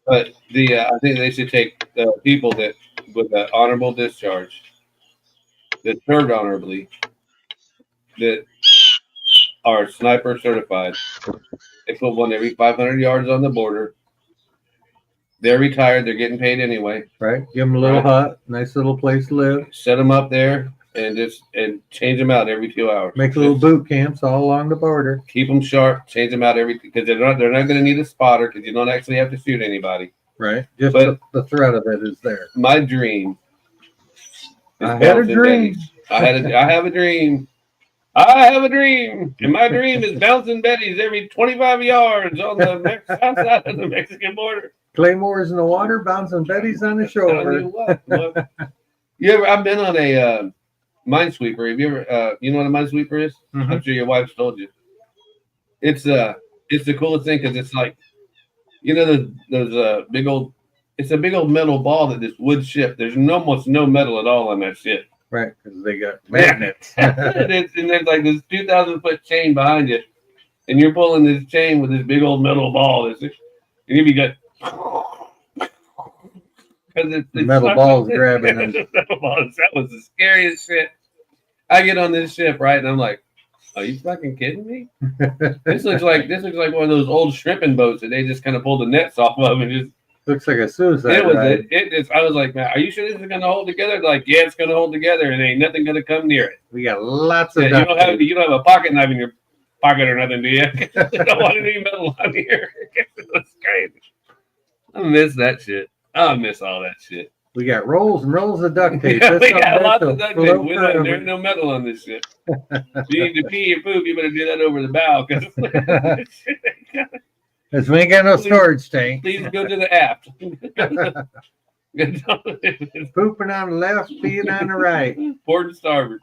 but I think they should take people that with an honorable discharge, that served honorably, that are sniper certified. They put one every 500 yards on the border. They're retired. They're getting paid anyway. Right. Give them a little hut, nice little place to live. Set them up there and change them out every 2 hours. Make little boot camps all along the border. Keep them sharp. Change them out because they're not going to need a spotter because you don't actually have to shoot anybody. Right. Just But the threat of it is there. My dream. I had a dream. I have a dream. I have a dream, and my dream is bouncing Betty's every 25 yards on the south side of the Mexican border. Claymores in the water, bouncing Betty's on the shoulder. I've been on a minesweeper. Have you ever? You know what a minesweeper is? Mm-hmm. I'm sure your wife's told you. It's the coolest thing because it's like, those big old. It's a big old metal ball that this wood ship. There's almost no metal at all on that ship. Right, because they got magnets. and there's like this 2,000-foot chain behind you, and you're pulling this chain with this big old metal ball. And you got because the metal balls grabbing them. That was the scariest shit. I get on this ship, right, and I'm like, Are you fucking kidding me? This looks like one of those old shrimping boats that they just kind of pull the nets off of and just. Looks like a suicide It was ride. I was like, man, are you sure this is gonna hold together? Like, yeah, it's gonna hold together, and ain't nothing gonna come near it. We got lots of Yeah, duct tape. you don't have a pocket knife in your pocket or nothing, do you? I don't want any metal on here. That's crazy. I miss that shit. I miss all that shit. We got rolls and rolls of duct tape. Yeah, we That's got something lots that'll of duct float tape. forever. There's no metal on this shit. If you need to pee or poop, you better do that over the bow. Because we ain't got no storage tank. Please go to the aft. Pooping on the left, peeing on the right. Port and starboard.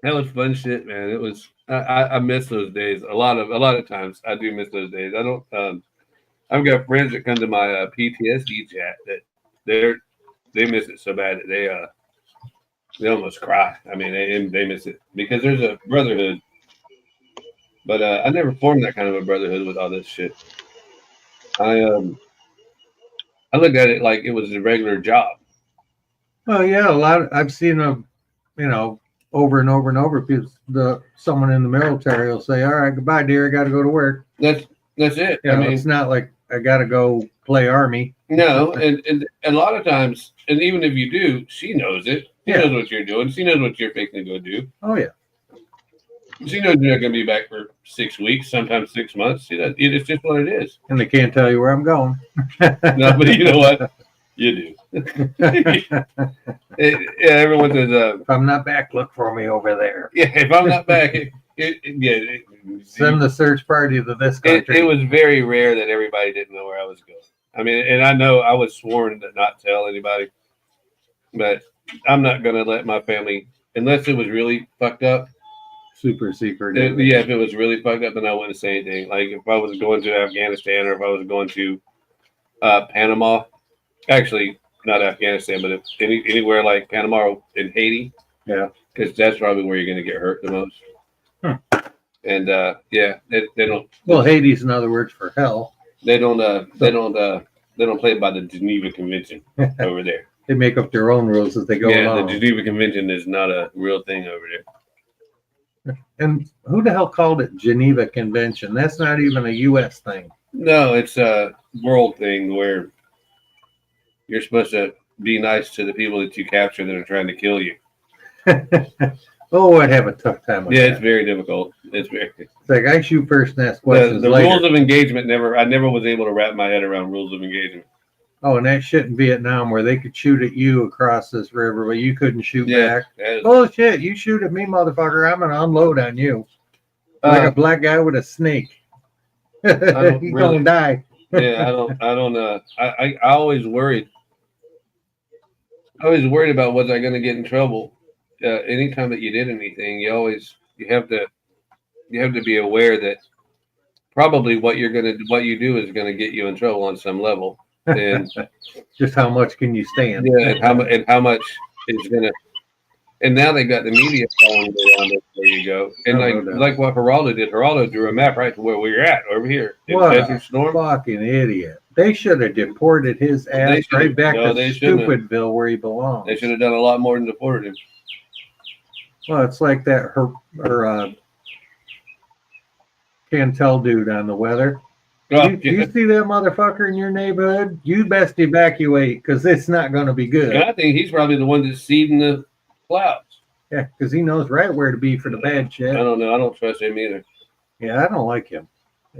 That was fun shit, man. It was. I miss those days. A lot of times, I do miss those days. I don't. I've got friends that come to my PTSD chat that they miss it so bad that they almost cry. I mean, they miss it because there's a brotherhood. But I never formed that kind of a brotherhood with all this shit. I looked at it like it was a regular job. Oh yeah, I've seen them, over and over and over. People, someone in the military will say, "All right, goodbye, dear. I got to go to work." That's it. I mean, it's not like I got to go play army. No, and a lot of times, and even if you do, she knows it. She knows what you're doing. She knows what you're fixing to go do. Oh yeah. She knows you're not going to be back for 6 weeks, sometimes 6 months. It's just what it is. And they can't tell you where I'm going. No, but you know what? You do. Everyone says, if I'm not back, look for me over there. Yeah, if I'm not back, send the search party to this country. It was very rare that everybody didn't know where I was going. I mean, and I know I was sworn to not tell anybody, but I'm not going to let my family, unless it was really fucked up. Super secret. If it was really fucked up, then I wouldn't say anything. Like if I was going to Afghanistan or if I was going to Panama, actually not Afghanistan, but if anywhere like Panama and Haiti, yeah, because that's probably where you're going to get hurt the most. And they don't. Well, Haiti's another word for hell. They don't play by the Geneva Convention over there. They make up their own rules as they go along. The Geneva Convention is not a real thing over there. And who the hell called it Geneva Convention? That's not even a U.S. thing. No, it's a world thing where you're supposed to be nice to the people that you capture that are trying to kill you. Oh, I'd have a tough time with that. It's very difficult. It's like I shoot first and ask questions the later. rules of engagement I never was able to wrap my head around rules of engagement. Oh, and that shit in Vietnam where they could shoot at you across this river, but you couldn't shoot back. Bullshit, you shoot at me, motherfucker. I'm going to unload on you. Like a black guy with a snake. He's going to die. I always worried. I was worried about was I going to get in trouble. Anytime that you did anything, you have to be aware that probably what you do is going to get you in trouble on some level. And just how much can you stand? Yeah, and how much is gonna. And now they got the media following around it. There you go. And like what Geraldo did. Geraldo drew a map right to where we were at over here. What a fucking idiot! They should have deported his ass right back to Stupidville where he belongs. They should have done a lot more than deported him. Well, it's like that her Cantel dude on the weather. You see that motherfucker in your neighborhood? You best evacuate because it's not going to be good. And I think he's probably the one that's seeding the clouds. Yeah, because he knows right where to be for the bad shit. I don't know. I don't trust him either. Yeah, I don't like him.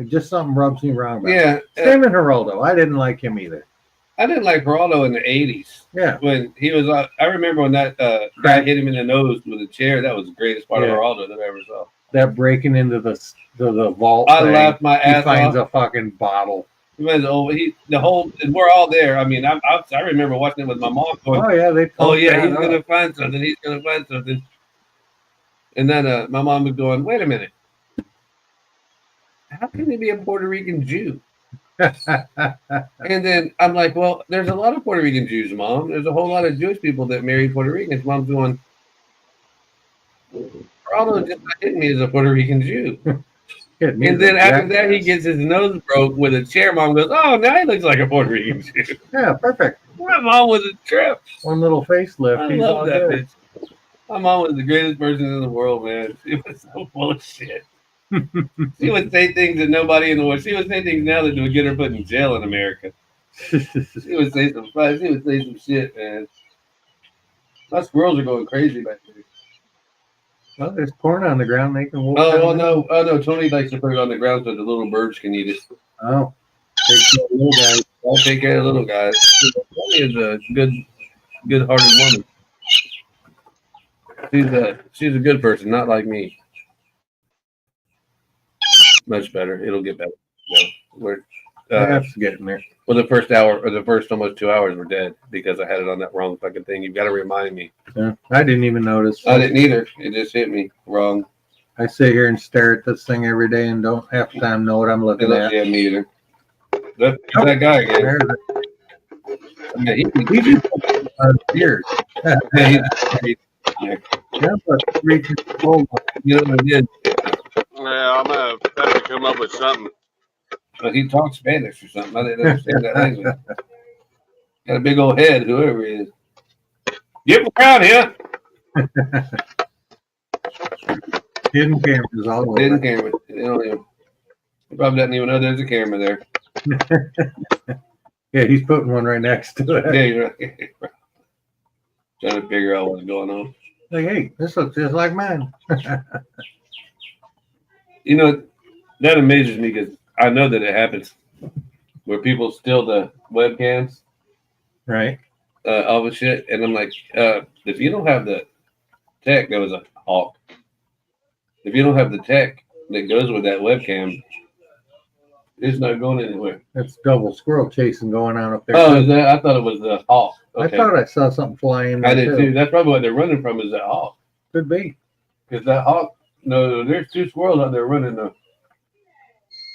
Just something rubs me wrong about him. Yeah. Same in Geraldo. I didn't like him either. I didn't like Geraldo in the 80s. Yeah. When he was I remember when that guy hit him in the nose with a chair. That was the greatest part of Geraldo that I ever saw. That breaking into the vault. I laughed my ass off. He finds a fucking bottle. We're all there. I mean, I remember watching it with my mom going, he's gonna find something. He's gonna find something. And then my mom was going, wait a minute. How can he be a Puerto Rican Jew? And then I'm like, well, there's a lot of Puerto Rican Jews, Mom. There's a whole lot of Jewish people that marry Puerto Ricans. Mom's going, Geraldo just hit me as a Puerto Rican Jew. And then after that, he gets his nose broke with a chair. Mom goes, oh, now he looks like a Puerto Rican Jew. Yeah, perfect. My mom was a trip. One little facelift. I love that bitch. My mom was the greatest person in the world, man. She was so full of shit. She would say things that nobody in the world. She would say things now that would get her put in jail in America. She would say some. She would say some shit, man. My squirrels are going crazy back there. Well, there's corn on the ground. They can walk Oh, down well, there. no, oh no. Tony likes to put it on the ground so the little birds can eat it. Oh, take care of the little guys. I'll take care of the little guys. Tony is a good-hearted woman. She's a good person, not like me. Much better. It'll get better. So we're That's getting there. well, the first hour or the first almost 2 hours were dead because I had it on that wrong fucking thing. You've got to remind me. Yeah, I didn't even notice. I didn't either. It just hit me wrong. I sit here and stare at this thing every day and don't half the time know what I'm looking at. Yeah, me either. That guy again. There's Yeah, He just years. Yeah, That's a 3 old one. you know what I did? Yeah, I'm gonna have to come up with something. But he talks Spanish or something. I didn't understand that language. Got a big old head, whoever he is. Get around here. Hidden cameras all over. Hidden camera. He probably doesn't even know there's a camera there. Yeah, he's putting one right next to it. Yeah, you're right. Trying to figure out what's going on. Like, hey, this looks just like mine. You know, that amazes me because I know that it happens where people steal the webcams, Right. all the shit, and I'm like, if you don't have the tech, that was a hawk. If you don't have the tech that goes with that webcam, it's not going anywhere. That's double squirrel chasing going on up there. Oh, is that? I thought it was the hawk. Okay. I thought I saw something flying. I did too. That's probably what they're running from is that hawk. Could be. Because that hawk, no, there's two squirrels out there running.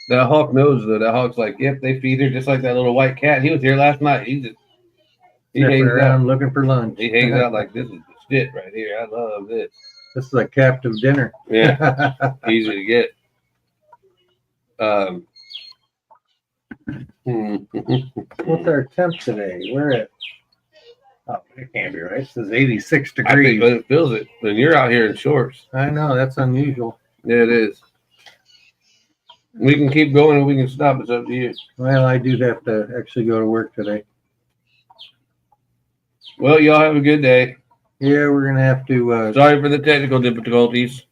That hawk knows that. That hawk's like, yep, they feed her just like that little white cat. He was here last night. He Sniffing hangs around out. looking for lunch. He hangs out like this is the shit right here. I love this. This is a captive dinner. Yeah, easy to get. What's our temp today? We're at. Oh, it can't be right. It says 86 I think, degrees. but it feels it. When you're out here in shorts. I know that's unusual. Yeah, it is. We can keep going or we can stop. It's up to you. Well, I do have to actually go to work today. Well, y'all have a good day. Yeah, we're gonna have to. Sorry for the technical difficulties.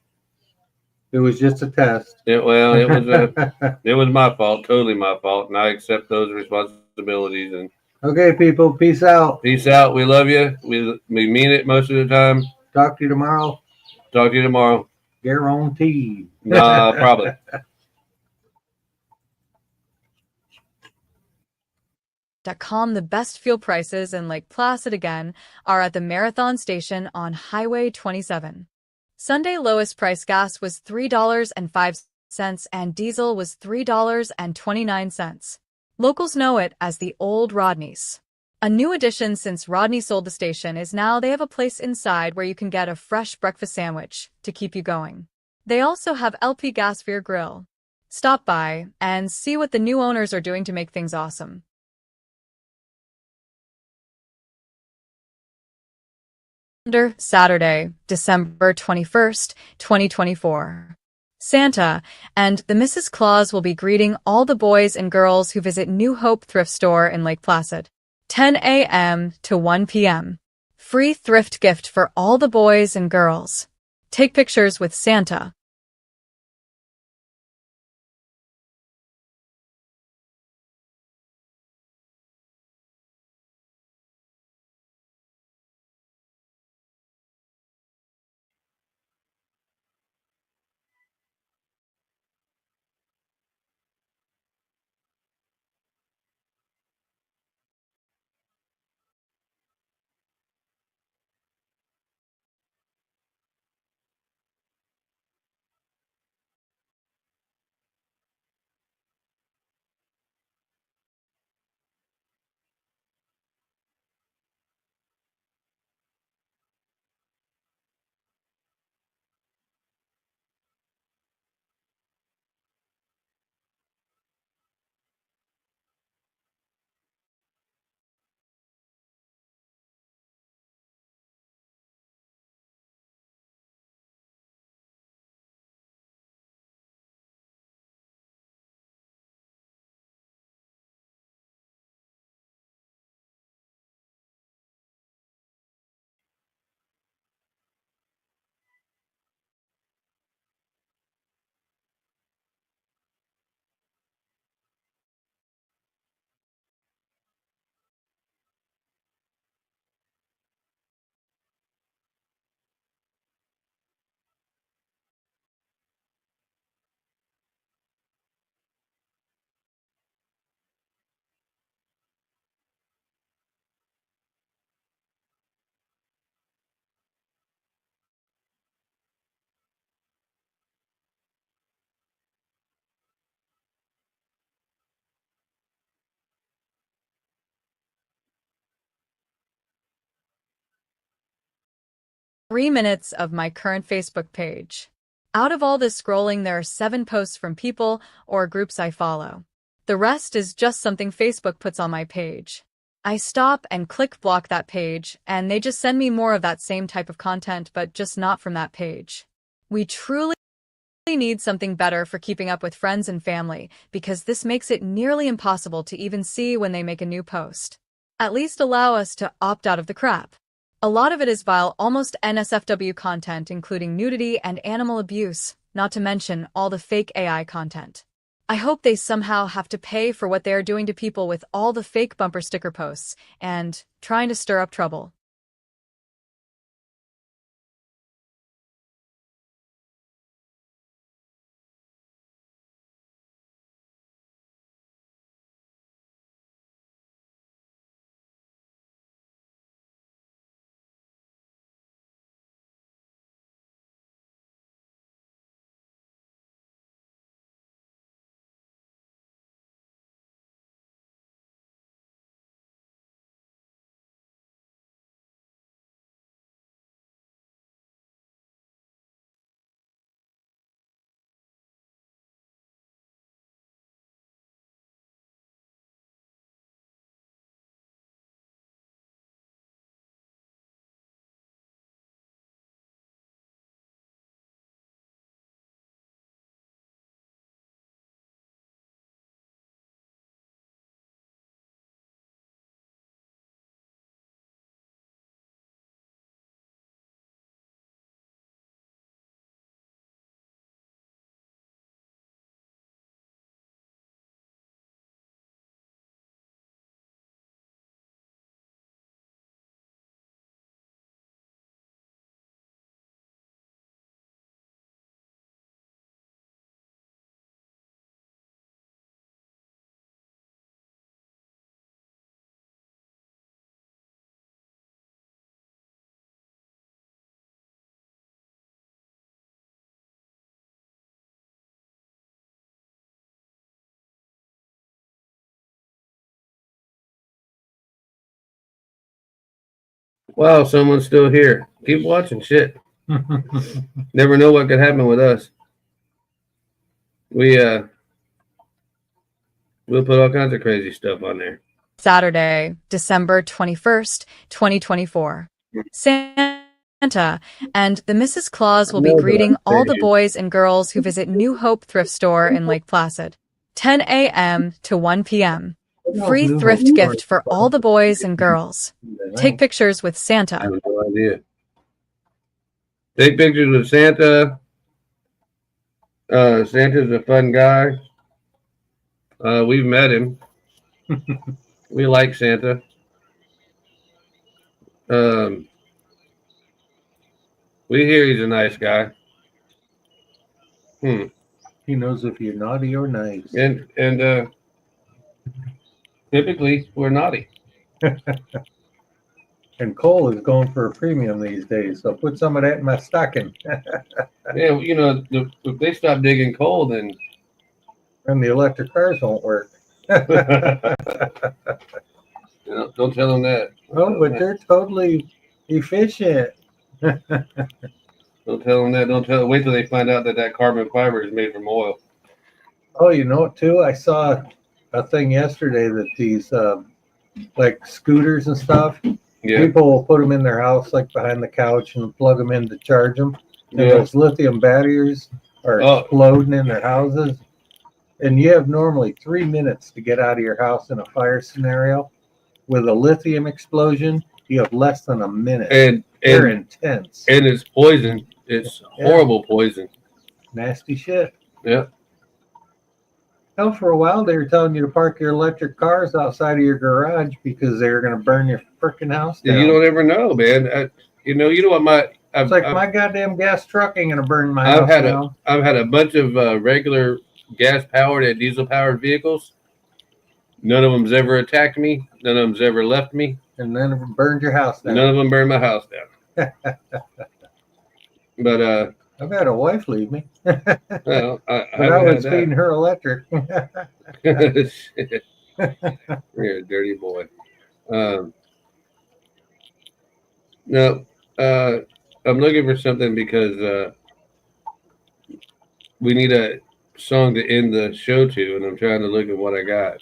It was just a test. It was my fault, totally my fault, and I accept those responsibilities. And Okay, people. Peace out. peace out. We love you. We mean it most of the time. Talk to you tomorrow. Talk to you tomorrow. Guaranteed. Nah, probably. .com. The best fuel prices in Lake Placid again are at the Marathon Station on Highway 27. Sunday lowest price gas was $3.05 and diesel was $3.29. Locals know it as the Old Rodney's. A new addition since Rodney sold the station is now they have a place inside where you can get a fresh breakfast sandwich to keep you going. They also have LP gas for your grill. Stop by and see what the new owners are doing to make things awesome. Saturday, December 21st, 2024. Santa and the Mrs. Claus will be greeting all the boys and girls who visit New Hope Thrift Store in Lake Placid. 10 a.m. to 1 p.m. Free thrift gift for all the boys and girls. Take pictures with Santa. 3 minutes of my current Facebook page. Out of all this scrolling, there are 7 posts from people or groups I follow. The rest is just something Facebook puts on my page. I stop and click block that page, and they just send me more of that same type of content, but just not from that page. We truly need something better for keeping up with friends and family, because this makes it nearly impossible to even see when they make a new post. At least allow us to opt out of the crap. A lot of it is vile, almost NSFW content, including nudity and animal abuse, not to mention all the fake AI content. I hope they somehow have to pay for what they are doing to people with all the fake bumper sticker posts and trying to stir up trouble. Wow, someone's still here. Keep watching shit. Never know what could happen with us. We'll put all kinds of crazy stuff on there. Saturday, December 21st, 2024. Santa and the Mrs. Claus will be greeting all the boys and girls who visit New Hope Thrift Store in Lake Placid. 10 a.m. to 1 p.m. Free thrift gift for all the boys and girls. Take pictures with I Santa. have no idea. Take pictures with Santa. Santa's a fun guy. We've met him. We like Santa. We hear he's a nice guy. He knows if you're naughty or nice. And typically we're naughty. And coal is going for a premium these days, so put some of that in my stocking. Yeah, you know, if they stop digging coal, then And the electric cars won't work. don't tell them that. Oh, but they're totally efficient. Don't tell them that. Wait till they find out that carbon fiber is made from oil. Oh, you know what, too? I saw a thing yesterday that these, like scooters and stuff, Yeah. people will put them in their house, like behind the couch, and plug them in to charge them. And Yeah. those lithium batteries are exploding in their houses. And you have normally 3 minutes to get out of your house in a fire scenario. With a lithium explosion, you have less than a minute. And they're intense. And it's poison. It's horrible poison. Nasty shit. Yeah. Hell, for a while they were telling you to park your electric cars outside of your garage because they were going to burn your freaking house down. You don't ever know, man. You know what it's like my goddamn gas truck ain't going to burn my house down. I've had a bunch of regular gas-powered and diesel-powered vehicles. None of them's ever attacked me. None of them's ever left me. And none of them burned your house down. None of them burned my house down. But I've had a wife leave me. Well, I was feeding her electric. Shit. You're a dirty boy. No, I'm looking for something because we need a song to end the show to, and I'm trying to look at what I got.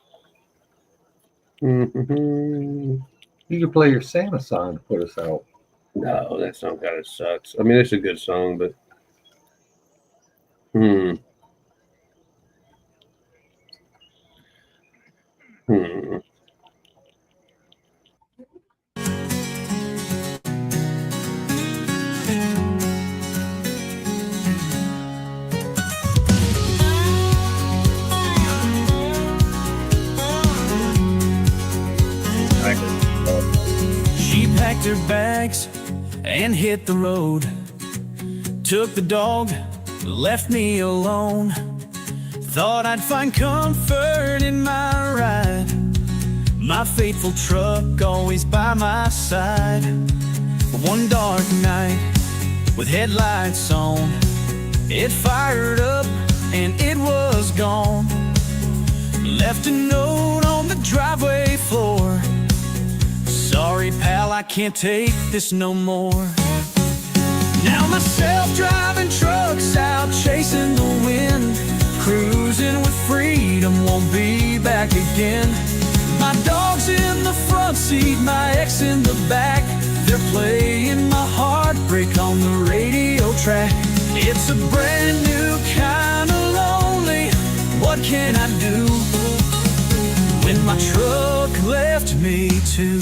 You can play your Santa song to put us out. No, that song kind of sucks. I mean, it's a good song, but She packed her bags and hit the road. Took the dog, left me alone. Thought I'd find comfort in my ride. My faithful truck always by my side. One dark night with headlights on, it fired up and it was gone. Left a note on the driveway floor. Sorry pal, I can't take this no more. Now my self-driving truck's out chasing the wind, cruising with freedom, won't be back again. My dog's in the front seat, my ex in the back. They're playing my heartbreak on the radio track. It's a brand new kind of lonely. What can I do when my truck left me too?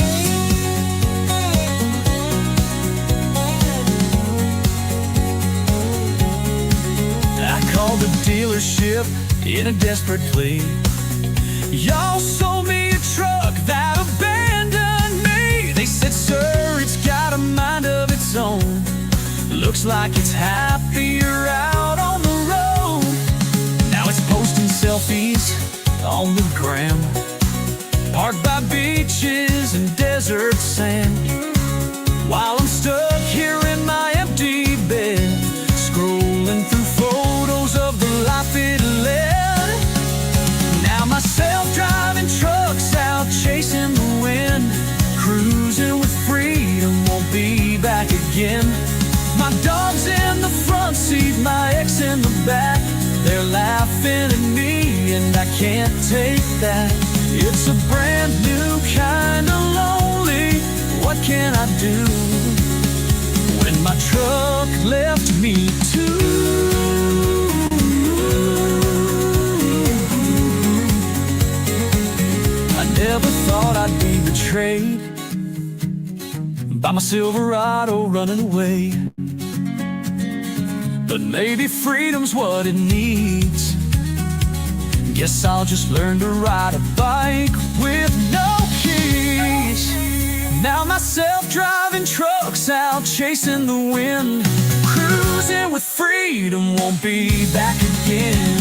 I called the dealership in a desperate plea. Y'all sold me a truck that abandoned me. They said, sir, it's got a mind of its own. Looks like it's happier out on the road. Now it's posting selfies on the gram, parked by beaches and desert sand, while I'm stuck here in my empty bed, scrolling through photos of the life it led. Now my self-driving truck's out chasing the wind, cruising with freedom, won't be back again. My dog's in the front seat, my ex in the back. They're laughing at me and I can't take that. It's a brand new kind of lonely. What can I do when my truck left me too? I never thought I'd be betrayed by my Silverado running away, but maybe freedom's what it needs. Guess I'll just learn to ride a bike with no keys. Now my self-driving truck's out chasing the wind, cruising with freedom, won't be back again.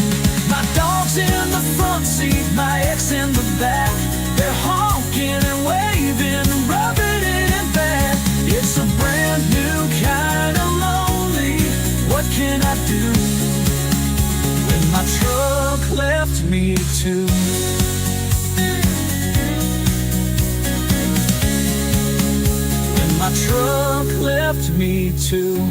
My dog's in the front seat, my ex in the back. They're honking and waving, rubbing it back. It's a brand new kind of lonely. What can I do when my truck left me too? When my truck left me too.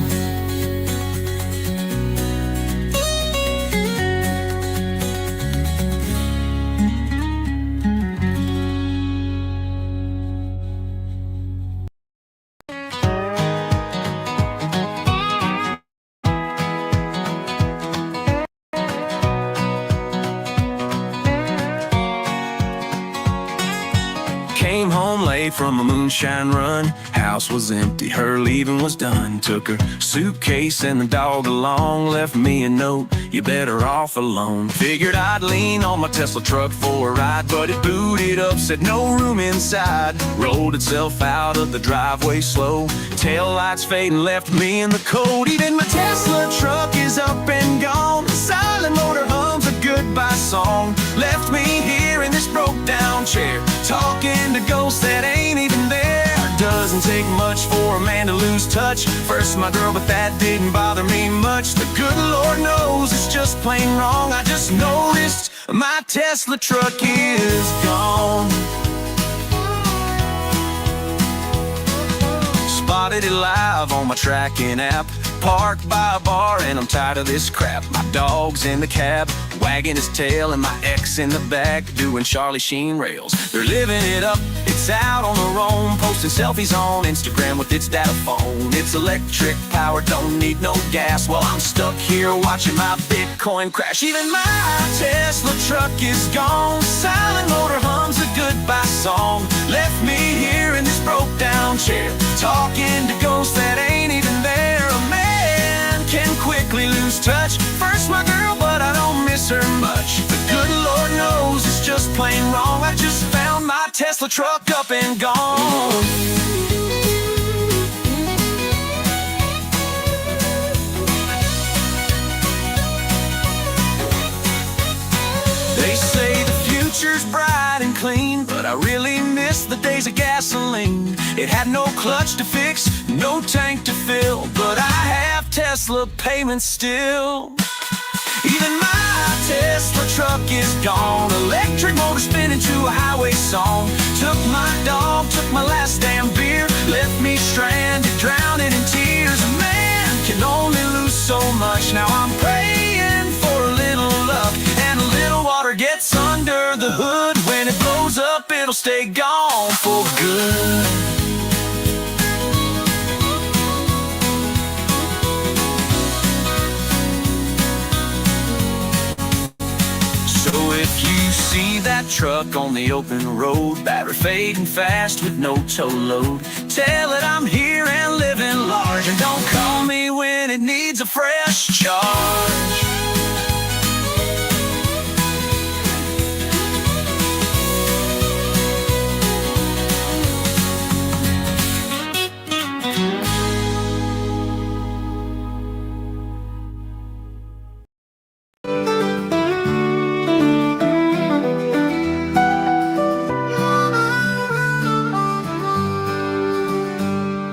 Came home late from a moonshine run. House was empty, her leaving was done. Took her suitcase and the dog along. Left me a note, you better off alone. Figured I'd lean on my Tesla truck for a ride, but it booted up, said no room inside. Rolled itself out of the driveway slow. Tail lights fading, left me in the cold. Even my Tesla truck is up and gone. The silent motor hums a goodbye song. Left me here in this broke down chair, talking to ghosts that ain't even there. Doesn't take much for a man to lose touch. First my girl, but that didn't bother me much. The good Lord knows it's just plain wrong. I just noticed my Tesla truck is gone. started it live on my tracking app. Parked by a bar and I'm tired of this crap. My dog's in the cab, wagging his tail, and my ex in the back doing Charlie Sheen rails. They're living it up, it's out on their own, posting selfies on Instagram with its data phone. It's electric power, don't need no gas, while I'm stuck here watching my Bitcoin crash. Even my Tesla truck is gone, silent motor hums a goodbye song. Left me here in this broke down chair, talking to ghosts that ain't even there. A man can quickly lose touch. First my girl, but I don't miss her much. The good Lord knows it's just plain wrong. I just found my Tesla truck up and gone. They say the future's bright and clean, but I really miss the days of gasoline. It had no clutch to fix, no tank to fill, but I have Tesla payments still. Even my Tesla truck is gone, electric motor spinning to a highway song. Took my dog, took my last damn beer, left me stranded, drowning in tears. A man can only lose so much. Now I'm praying for a little luck and a little water gets under the hood. When it blows up, it'll stay gone for good. So if you see that truck on the open road, battery fading fast with no tow load, tell it I'm here and living large, and don't call me when it needs a fresh charge.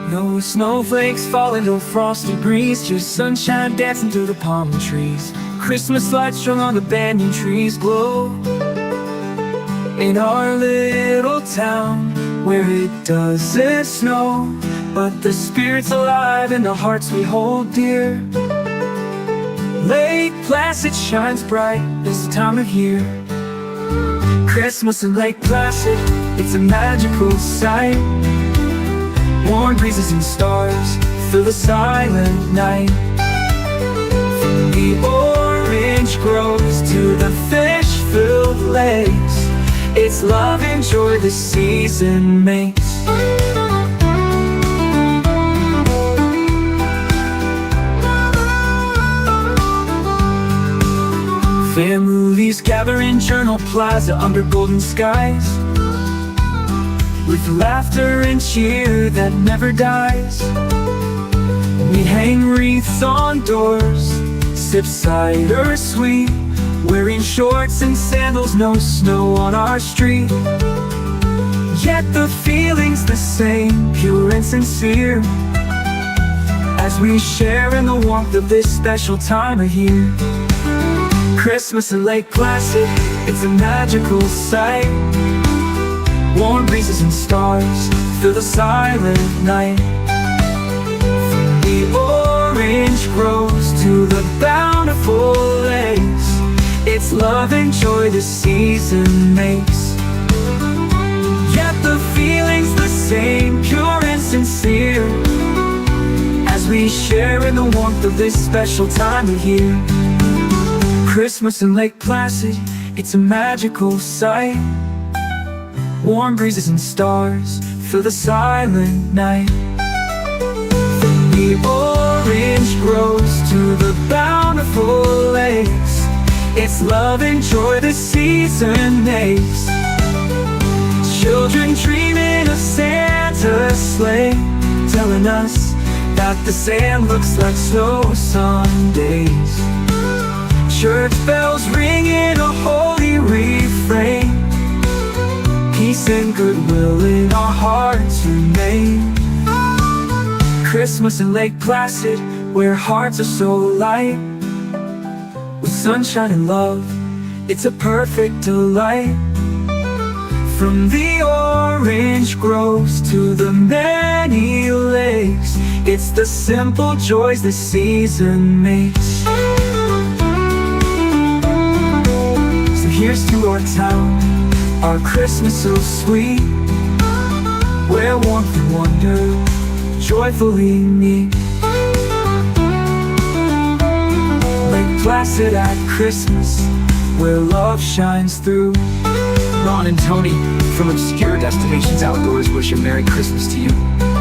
No snowflakes falling, no frosty breeze, just sunshine dancing through the palm trees. Christmas lights strung on the banyan trees glow in our little town where it doesn't snow, but the spirit's alive in the hearts we hold dear. Lake Placid shines bright this time of year. Christmas in Lake Placid, it's a magical sight. Warm breezes and stars fill the silent night. From the orange groves to the fish-filled lakes, it's love and joy the season makes. Families gather in Journal Plaza under golden skies, with laughter and cheer that never dies. We hang wreaths on doors, sip cider sweet, wearing shorts and sandals, no snow on our street. Yet the feeling's the same, pure and sincere, as we share in the warmth of this special time of year. Christmas in Lake Placid, it's a magical sight. Warm breezes and stars fill the silent night. From the orange groves to the bountiful lakes, it's love and joy the season makes. Yet the feeling's the same, pure and sincere, as we share in the warmth of this special time of year. Christmas in Lake Placid, it's a magical sight. Warm breezes and stars fill the silent night. From the orange groves to the bountiful lakes, it's love and joy the season makes. Children dreaming of Santa's sleigh, telling us that the sand looks like snow some days. Church bells ringing a holy refrain, peace and goodwill in our hearts remain. Christmas in Lake Placid, where hearts are so light, with sunshine and love, it's a perfect delight. From the orange groves to the many lakes, it's the simple joys the season makes. So here's to our town, our Christmas so sweet, where warmth and wonder joyfully meet. Lake Placid at Christmas, where love shines through. Ron and Tony from Obscure Destinations Outdoors wish a Merry Christmas to you.